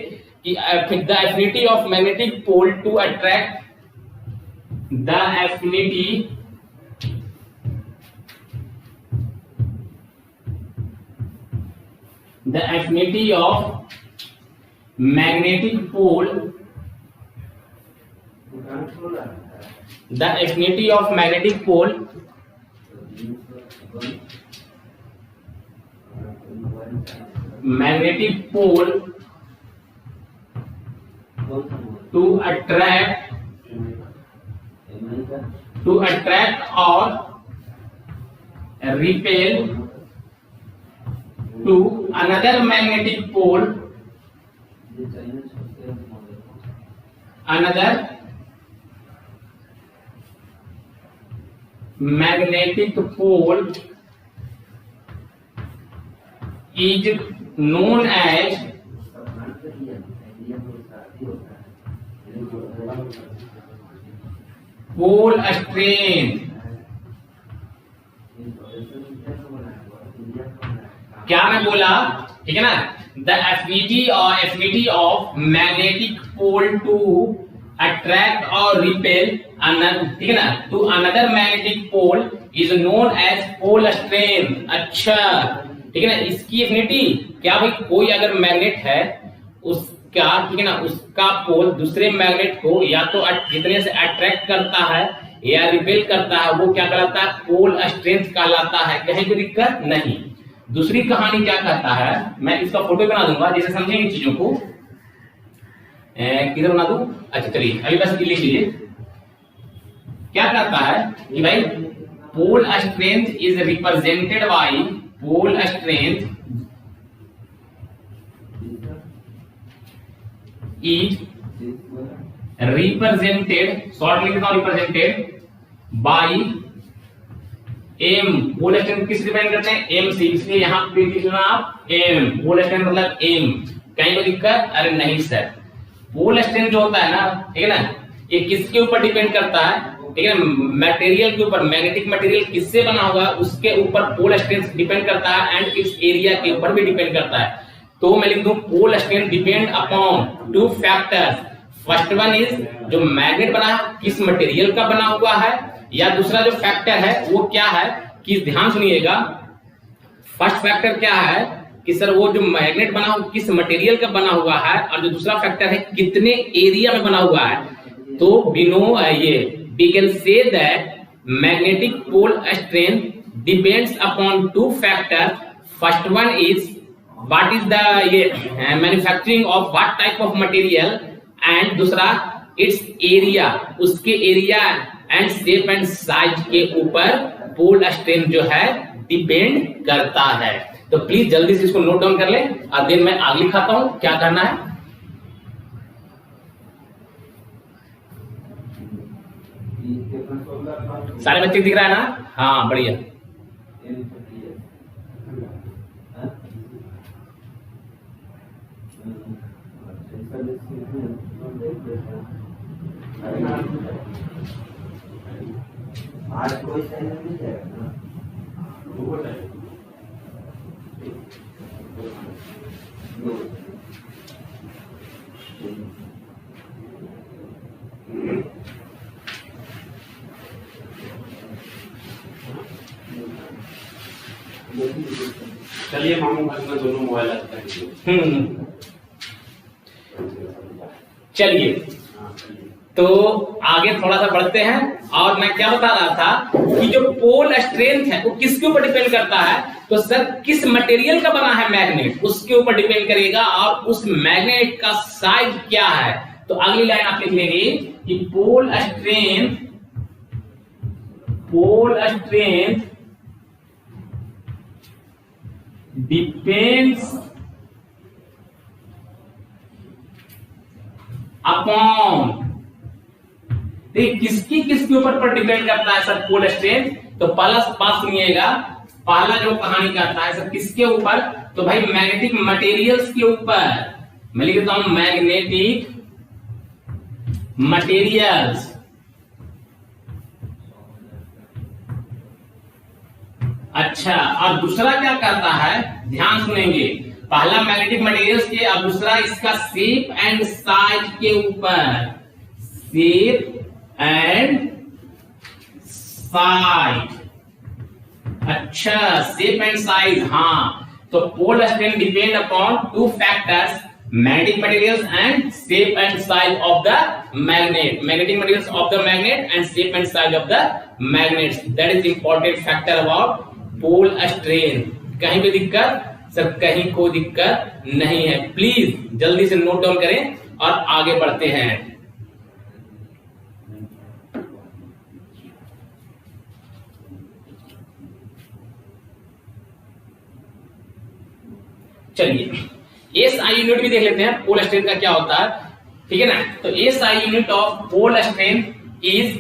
कि the affinity of magnetic pole to attract, the affinity of magnetic pole, the affinity of magnetic pole to attract or repel to another magnetic pole, is known as pole strength। क्या मैं बोला, ठीक है ना, the affinity of magnetic pole to attract और repel, ठीक है ना, to another magnetic pole is known as pole strength. अच्छा, ठीक है ना, इसकी एफिनिटी क्या भाई, कोई अगर मैग्नेट है उसका, ठीक है ना, उसका पोल दूसरे मैग्नेट को या तो जितने से अट्रैक्ट करता है या रिपेल करता है वो क्या कहलाता है, पोल स्ट्रेंथ कहलाता है। कहीं कोई दिक्कत नहीं। दूसरी कहानी क्या कहता है, मैं इसका फोटो बना दूंगा जैसे समझेंगे चीजों को। किधर बना दूं, अच्छा चलिए अभी बस लिख लीजिए। क्या कहता है कि भाई pole strength is represented by, pole strength is represented, short लिख देता हूं, represented by m. Pole strength किस डिपेंड करते हैं, एम से, इसलिए यहां पे लिखना आप एम, पोल स्ट्रेंथ मतलब एम। कहीं कोई दिक्कत, अरे नहीं सर, पोल स्ट्रेंथ जो होता है ना, ठीक है ना, ये किसके ऊपर डिपेंड करता है, ठीक है, मटेरियल के ऊपर, मैग्नेटिक मटेरियल किससे बना हुआ है उसके ऊपर पोल स्ट्रेंथ डिपेंड करता है एंड इस एरिया के ऊपर भी डिपेंड करता है। तो मैं लिख दूं pole strength depend upon two factors. First one is जो मैग्नेट बना है किस मटेरियल का बना हुआ है, या दूसरा जो फैक्टर है वो क्या है कि ध्यान सुनिएगा, फर्स्ट फैक्टर क्या है कि सर वो जो मैग्नेट बना हुआ किस मटेरियल का बना हुआ है, और जो दूसरा फैक्टर है कितने एरिया में बना हुआ है। तो बिनो ये we can say that magnetic pole strength depends upon two factors. First one is what is the manufacturing of what type of material, and दूसरा its area, उसके area and shape and size के ऊपर pole strength जो है depend करता है। तो please जल्दी से इसको नोट डाउन कर ले और देन मैं आगे लिखाता हूं क्या करना है। सारे बच्चे दिख रहा है ना, हाँ बढ़िया। आज कोई सही नहीं है ना, चलिए मामू घर में दोनों मोबाइल रखते हैं। चलिए तो आगे थोड़ा सा बढ़ते हैं, और मैं क्या बता रहा था कि जो पोल स्ट्रेंथ है वो किसके ऊपर डिपेंड करता है, तो सर किस मटेरियल का बना है मैग्नेट उसके ऊपर डिपेंड करेगा, और उस मैग्नेट का साइज क्या है। तो अगली लाइन आप लिख लेंगे कि pole strength pole strength depends upon, किसकी किसके ऊपर पर डिपेंड करता है सर पोल स्ट्रेंथ? तो पहला बात सुनिएगा, पहला जो कहानी कहता है सर किसके ऊपर? तो भाई मैग्नेटिक मटेरियल्स के ऊपर। मैं लिख देता हूं मैग्नेटिक मटेरियल्स। अच्छा, और दूसरा क्या करता है, ध्यान सुनेंगे, पहला मैग्नेटिक मटेरियल्स के और दूसरा इसका शेप एंड साइज के ऊपर, शेप एंड साइज। अच्छा, शेप एंड साइज, हाँ। तो pole strength depend upon two factors, magnetic materials and shape and size of the magnet, magnetic materials of the magnet and shape and size of the magnets. That is important factor about pole strength. कहीं भी दिक्कत sir? कहीं कोई दिक्कत नहीं है। Please जल्दी से नोट डाउन करें और आगे बढ़ते हैं। चलिए एस आई यूनिट भी देख लेते हैं, पोल स्ट्रेंथ का क्या होता है, ठीक है ना। तो S I unit of pole strength is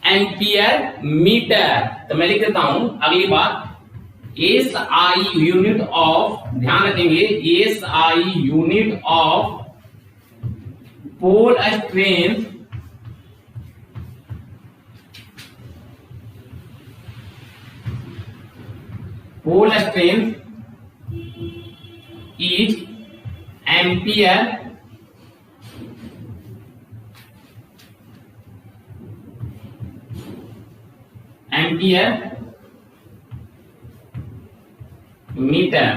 ampere metre. तो मैं लिख देता हूं अगली बात, एस आई यूनिट ऑफ, ध्यान रखेंगे, S I unit of pole strength is ampere metre,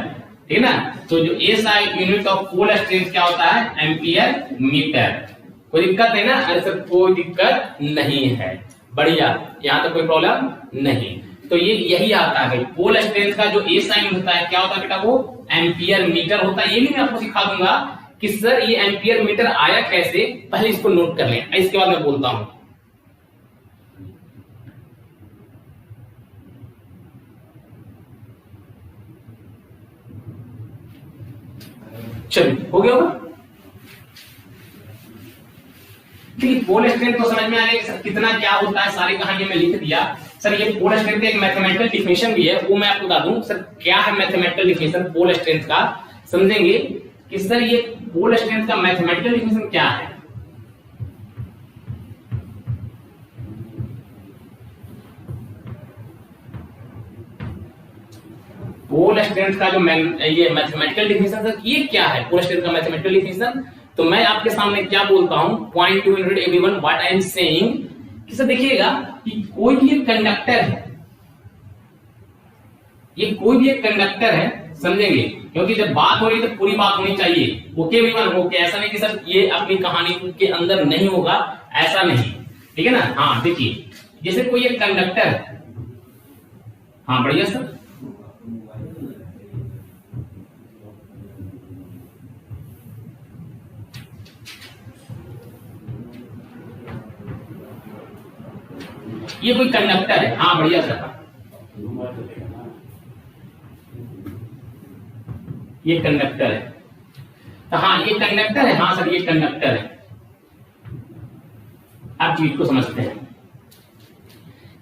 ठीक है ना। तो जो S I unit of pole strength क्या होता है? Ampere metre. कोई दिक्कत नहीं ना? अरे सर कोई दिक्कत नहीं है, बढ़िया, यहां तक कोई प्रॉब्लम नहीं। तो ये यही आता है पोल स्ट्रेंथ का जो एस आई होता है क्या होता है बेटा? वो एम्पियर मीटर होता है। ये भी मैं आपको सिखा दूंगा कि सर ये एम्पियर मीटर आया कैसे, पहले इसको नोट कर लें, इसके बाद मैं बोलता हूं। चलिए, हो गया होगा। देखिए पोल स्ट्रेंथ तो समझ में आ गया कितना क्या होता है, सारी कहानी में लिख दिया। सर ये पोल स्ट्रेंथ का एक मैथमेटिकल डिफिनेशन भी है, वो मैं आपको बता दूं। सर क्या है मैथमेटिकल डिफिनेशन पोल स्ट्रेंथ का, समझेंगे कि सर ये पोल स्ट्रेंथ का मैथमेटिकल डिफिनेशन क्या है। पोल स्ट्रेंथ का जो ये मैथमेटिकल डिफिनेशन सर ये क्या है, पोल स्ट्रेंथ का मैथमेटिकल डिफिनेशन। तो मैं आपके सामने क्या बोलता हूं, point two everyone what I am saying, कि सर देखिएगा कि कोई भी एक कंडक्टर है, ये कोई भी एक कंडक्टर है, समझेंगे, क्योंकि जब बात हो रही है तो पूरी बात होनी चाहिए। ओके एवरीवन, ओके, ऐसा नहीं कि सर ये अपनी कहानी के अंदर नहीं होगा, ऐसा नहीं, ठीक है ना। हाँ देखिए, जैसे कोई एक कंडक्टर है, हाँ बढ़िया सर, ये कोई कंडक्टर है, हाँ बढ़िया सर, ये कंडक्टर है, तो हाँ ये कंडक्टर है, हाँ सर ये कंडक्टर है। आप चीज को समझते हैं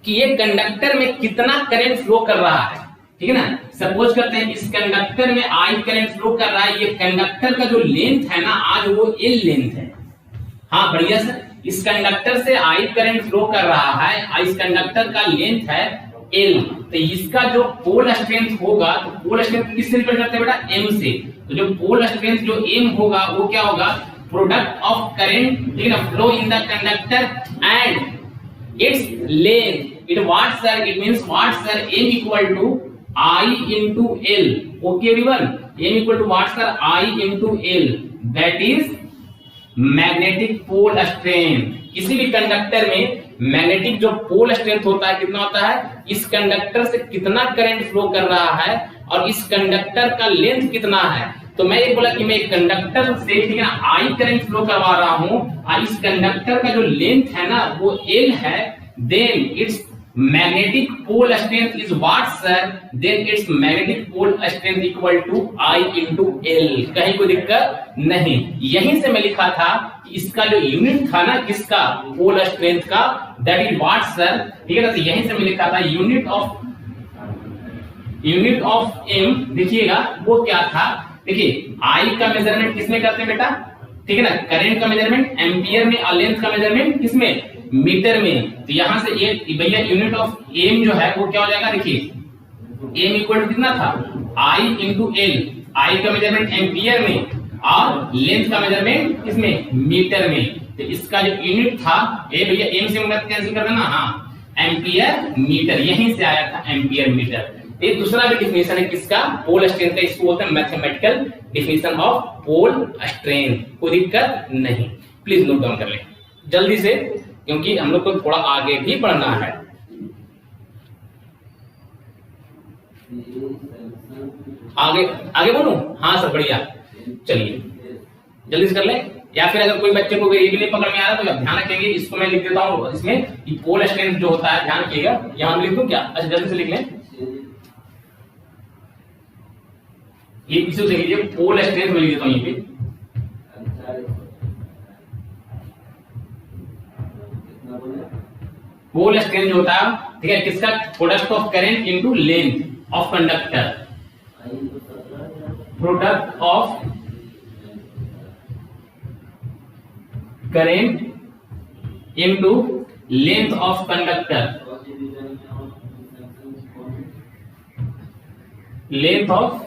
कि ये कंडक्टर में कितना करंट फ्लो कर रहा है, ठीक है ना। सपोज करते हैं इस कंडक्टर में आई करंट फ्लो कर रहा है, ये कंडक्टर का जो लेंथ है ना आज वो एल लेंथ है, हाँ बढ़िया सर। इस कंडक्टर से आई करंट फ्लो कर रहा है, इस कंडक्टर का लेंथ है एल, तो इसका जो पोल स्ट्रेंथ होगा, तो पोल स्ट्रेंथ किससे रिलेट करते हैं बेटा? एम से। तो जो पोल स्ट्रेंथ जो एम होगा वो क्या होगा? प्रोडक्ट ऑफ करंट, ठीक है ना, flow in the conductor and its length. It what sir? It means what sir? M equal to I into l. Okay everyone, m equal to what sir? I into l, that is magnetic pole strength. किसी भी conductor में magnetic जो pole strength होता है कितना होता है? इस कंडक्टर से कितना करंट फ्लो कर रहा है और इस कंडक्टर का लेंथ कितना है। तो मैं ये बोला कि मैं एक कंडक्टर से, ठीक है ना, आई करंट फ्लो करवा रहा हूं और इस कंडक्टर का जो लेंथ है ना वो एल है, then its magnetic pole strength is what sir, then its magnetic pole strength equal to I into l. कहीं कोई दिक्कत नहीं, यहीं से मैं लिखा था कि इसका जो यूनिट था ना किसका, पोल स्ट्रेंथ का, दैट इज व्हाट सर, ठीक है ना। तो यहीं से मैं लिखा था यूनिट ऑफ एम, देखिएगा वो क्या था, देखिए I का मेजरमेंट किसमें करते हैं बेटा, ठीक है ना, करंट का मेजरमेंट एम्पियर में और लेंथ का मेजरमेंट किसमें, मीटर में। तो यहां से ये भैया यूनिट ऑफ एम जो है वो क्या हो जाएगा, देखिए एम इक्वल टू कितना था, I इंटू एल। I का मेजरमेंट एम्पियर में और लेंथ का मेजरमेंट किसमें, मीटर में। तो इसका जो यूनिट था ये भैया एम से मत कैंसिल कर देना, हाँ एम्पियर मीटर, यहीं से आया था एम्पियर मीटर। एक दूसरा भी डिफिनेशन है किसका, पोल स्ट्रेंथ का, इसको बोलते हैं mathematical definition of pole strength. कोई दिक्कत नहीं, प्लीज नोट डाउन कर लें जल्दी से, क्योंकि हम लोग को थोड़ा आगे भी बढ़ना है। आगे आगे बोलूं, हाँ सर बढ़िया, चलिए जल्दी से कर लें। या फिर अगर कोई बच्चे को ये भी नहीं पकड़ में आ रहा तो ध्यान रखेंगे, इसको मैं लिख देता हूँ इसमें कि पोल स्ट्रेंथ जो होता है, ध्यान रखिएगा, यहां लिख दूं क्या, अच्छा जल्दी से लिख लें, ये इसे देख लीजिए, पोल स्ट्रेंथ में लिख देता हूं यहीं पे, पोल स्ट्रेंथ जो होता है, ठीक है, किसका, product of current into length of conductor, product of current into length of conductor, length of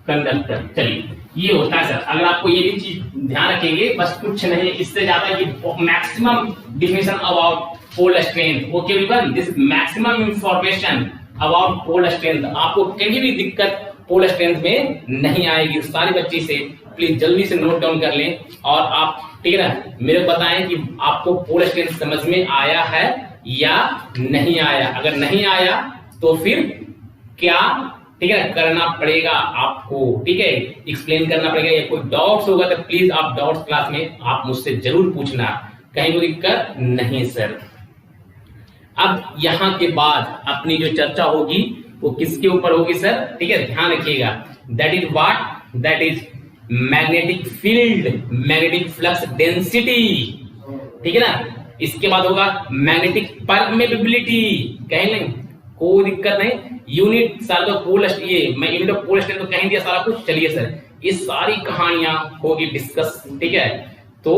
conductor. चलिए ये होता है सर, अगर आपको ये भी चीज ध्यान रखेंगे, बस कुछ नहीं इससे ज्यादा, ये maximum definition about pole strength. Okay everyone, this maximum information about pole strength. आपको कहीं भी दिक्कत पोल स्ट्रेंथ में नहीं आएगी, सारे बच्चे से प्लीज जल्दी से नोट डाउन कर लें, और आप ठीक है ना मेरे बताएं कि आपको पोल स्ट्रेंथ समझ में आया है या नहीं आया। अगर नहीं आया तो फिर क्या, ठीक है, करना पड़ेगा आपको, ठीक है, एक्सप्लेन करना पड़ेगा। या कोई डाउट्स होगा तो प्लीज आप डाउट्स क्लास में आप मुझसे जरूर पूछना, कहीं कोई दिक्कत नहीं सर। अब यहां के बाद अपनी जो चर्चा होगी वो किसके ऊपर होगी सर, ठीक है, ध्यान रखिएगा, that is what, that is magnetic field, magnetic flux density, ठीक है ना। इसके बाद होगा मैग्नेटिक परमेबिलिटी, कह लें कोई दिक्कत नहीं, यूनिट सर तो पोल, ये मैं यूनिट ऑफ पोल स्ट्रेंथ तो कह दिया सारा कुछ। चलिए सर ये सारी कहानियां होगी डिस्कस, ठीक है। तो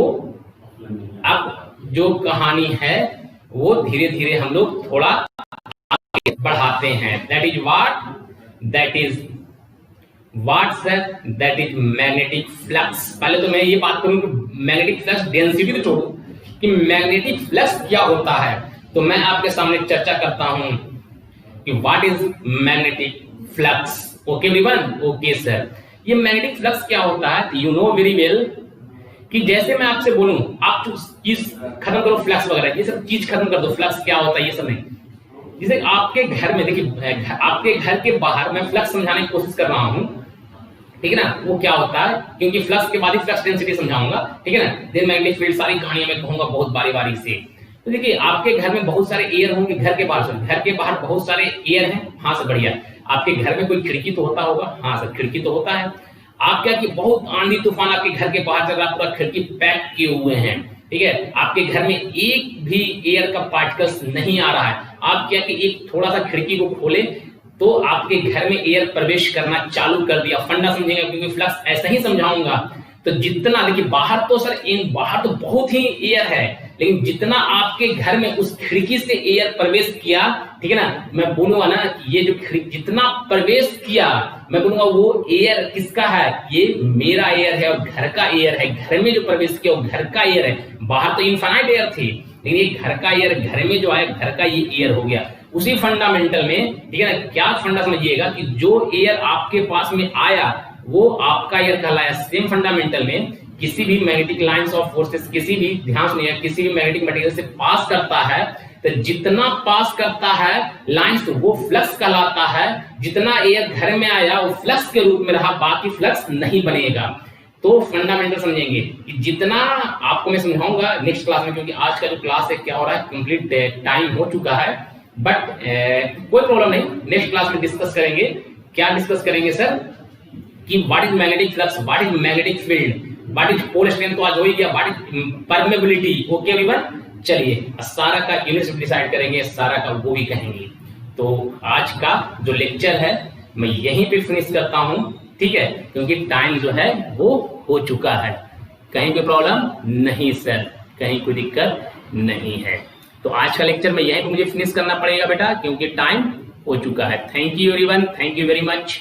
अब जो कहानी है वो धीरे धीरे हम लोग थोड़ा आगे बढ़ाते हैं। That is what sir, that is magnetic flux. पहले तो मैं ये बात करूं कि मैग्नेटिक फ्लक्स डेंसिटी तो छोड़ो, कि मैग्नेटिक फ्लक्स क्या होता है, तो मैं आपके सामने चर्चा करता हूं कि what is magnetic flux. Okay everyone, okay sir, ये मैग्नेटिक फ्लक्स क्या होता है, यू नो वेरी वेल, कि जैसे मैं आपसे बोलूं आप चीज खत्म करो, फ्लक्स वगैरह ये सब चीज खत्म कर दो, फ्लक्स क्या होता है ये सब नहीं। जैसे आपके घर में, देखिए आपके घर के बाहर मैं फ्लक्स समझाने की कोशिश कर रहा हूं, ठीक है ना, वो क्या होता है, क्योंकि फ्लक्स के बाद ही फ्लक्स डेंसिटी समझाऊंगा, ठीक है ना, देन मैग्नेटिक फील्ड, सारी कहानियां मैं कहूंगा बहुत बारी बारी से। तो देखिए आपके घर में बहुत सारे एयर होंगे, घर के बाहर बहुत सारे एयर हैं, हाँ सर बढ़िया। आपके घर में कोई खिड़की तो होता होगा, हाँ सर खिड़की तो होता है। आप क्या कि बहुत आंधी तूफान आपके घर के बाहर चल रहा है, पूरा खिड़की पैक किए हुए हैं, ठीक है, आपके घर में एक भी एयर का पार्टिकल्स नहीं आ रहा है। आप क्या कि एक थोड़ा सा खिड़की को खोले तो आपके घर में एयर प्रवेश करना चालू कर दिया। फंडा समझेंगे, क्योंकि फ्लक्स ऐसा ही समझाऊंगा। तो जितना देखिए बाहर तो सर बाहर तो बहुत ही एयर है, लेकिन जितना आपके घर में उस खिड़की से एयर प्रवेश किया, ठीक है ना, मैं बोलूंगा ना कि ये जो जितना प्रवेश किया, मैं बोलूंगा वो एयर किसका है, ये मेरा एयर है और घर का एयर है। घर में जो प्रवेश किया वो घर का एयर है, बाहर तो इनफाइनाइट एयर थी, लेकिन ये घर का एयर, घर में जो आया घर का ये एयर हो गया। उसी फंडामेंटल में, ठीक है ना, क्या फंडा समझिएगा कि जो एयर आपके पास में आया वो आपका एयर कहलाया। सेम फंडामेंटल में किसी भी मैग्नेटिक लाइंस ऑफ फोर्सेस, किसी भी, ध्यान सुनिए, किसी भी मैग्नेटिक मटेरियल से पास करता है, तो जितना पास करता है लाइंस वो फ्लक्स कहलाता है। जितना एयर घर में आया वो फ्लक्स के रूप में रहा, बाकी फ्लक्स नहीं बनेगा। तो फंडामेंटल समझेंगे कि जितना आपको मैं समझाऊंगा नेक्स्ट क्लास में, क्योंकि आज का जो क्लास है क्या हो रहा है, कंप्लीट टाइम हो चुका है, बट कोई प्रॉब्लम नहीं, नेक्स्ट क्लास में डिस्कस करेंगे। क्या डिस्कस करेंगे सर? कि what is magnetic flux, what is magnetic field, what is pole strength तो आज हो ही गया, what is permeability. Okay everyone, चलिए सारा का यूनिट्स डिसाइड करेंगे, सारा का वो भी कहेंगे। तो आज का जो लेक्चर है मैं यहीं पे फिनिश करता हूं, ठीक है, क्योंकि टाइम जो है वो हो चुका है। कहीं कोई प्रॉब्लम नहीं सर, कहीं कोई दिक्कत नहीं है। तो आज का लेक्चर में यहीं पे मुझे फिनिश करना पड़ेगा बेटा, क्योंकि टाइम हो चुका है। Thank you everyone, thank you very much.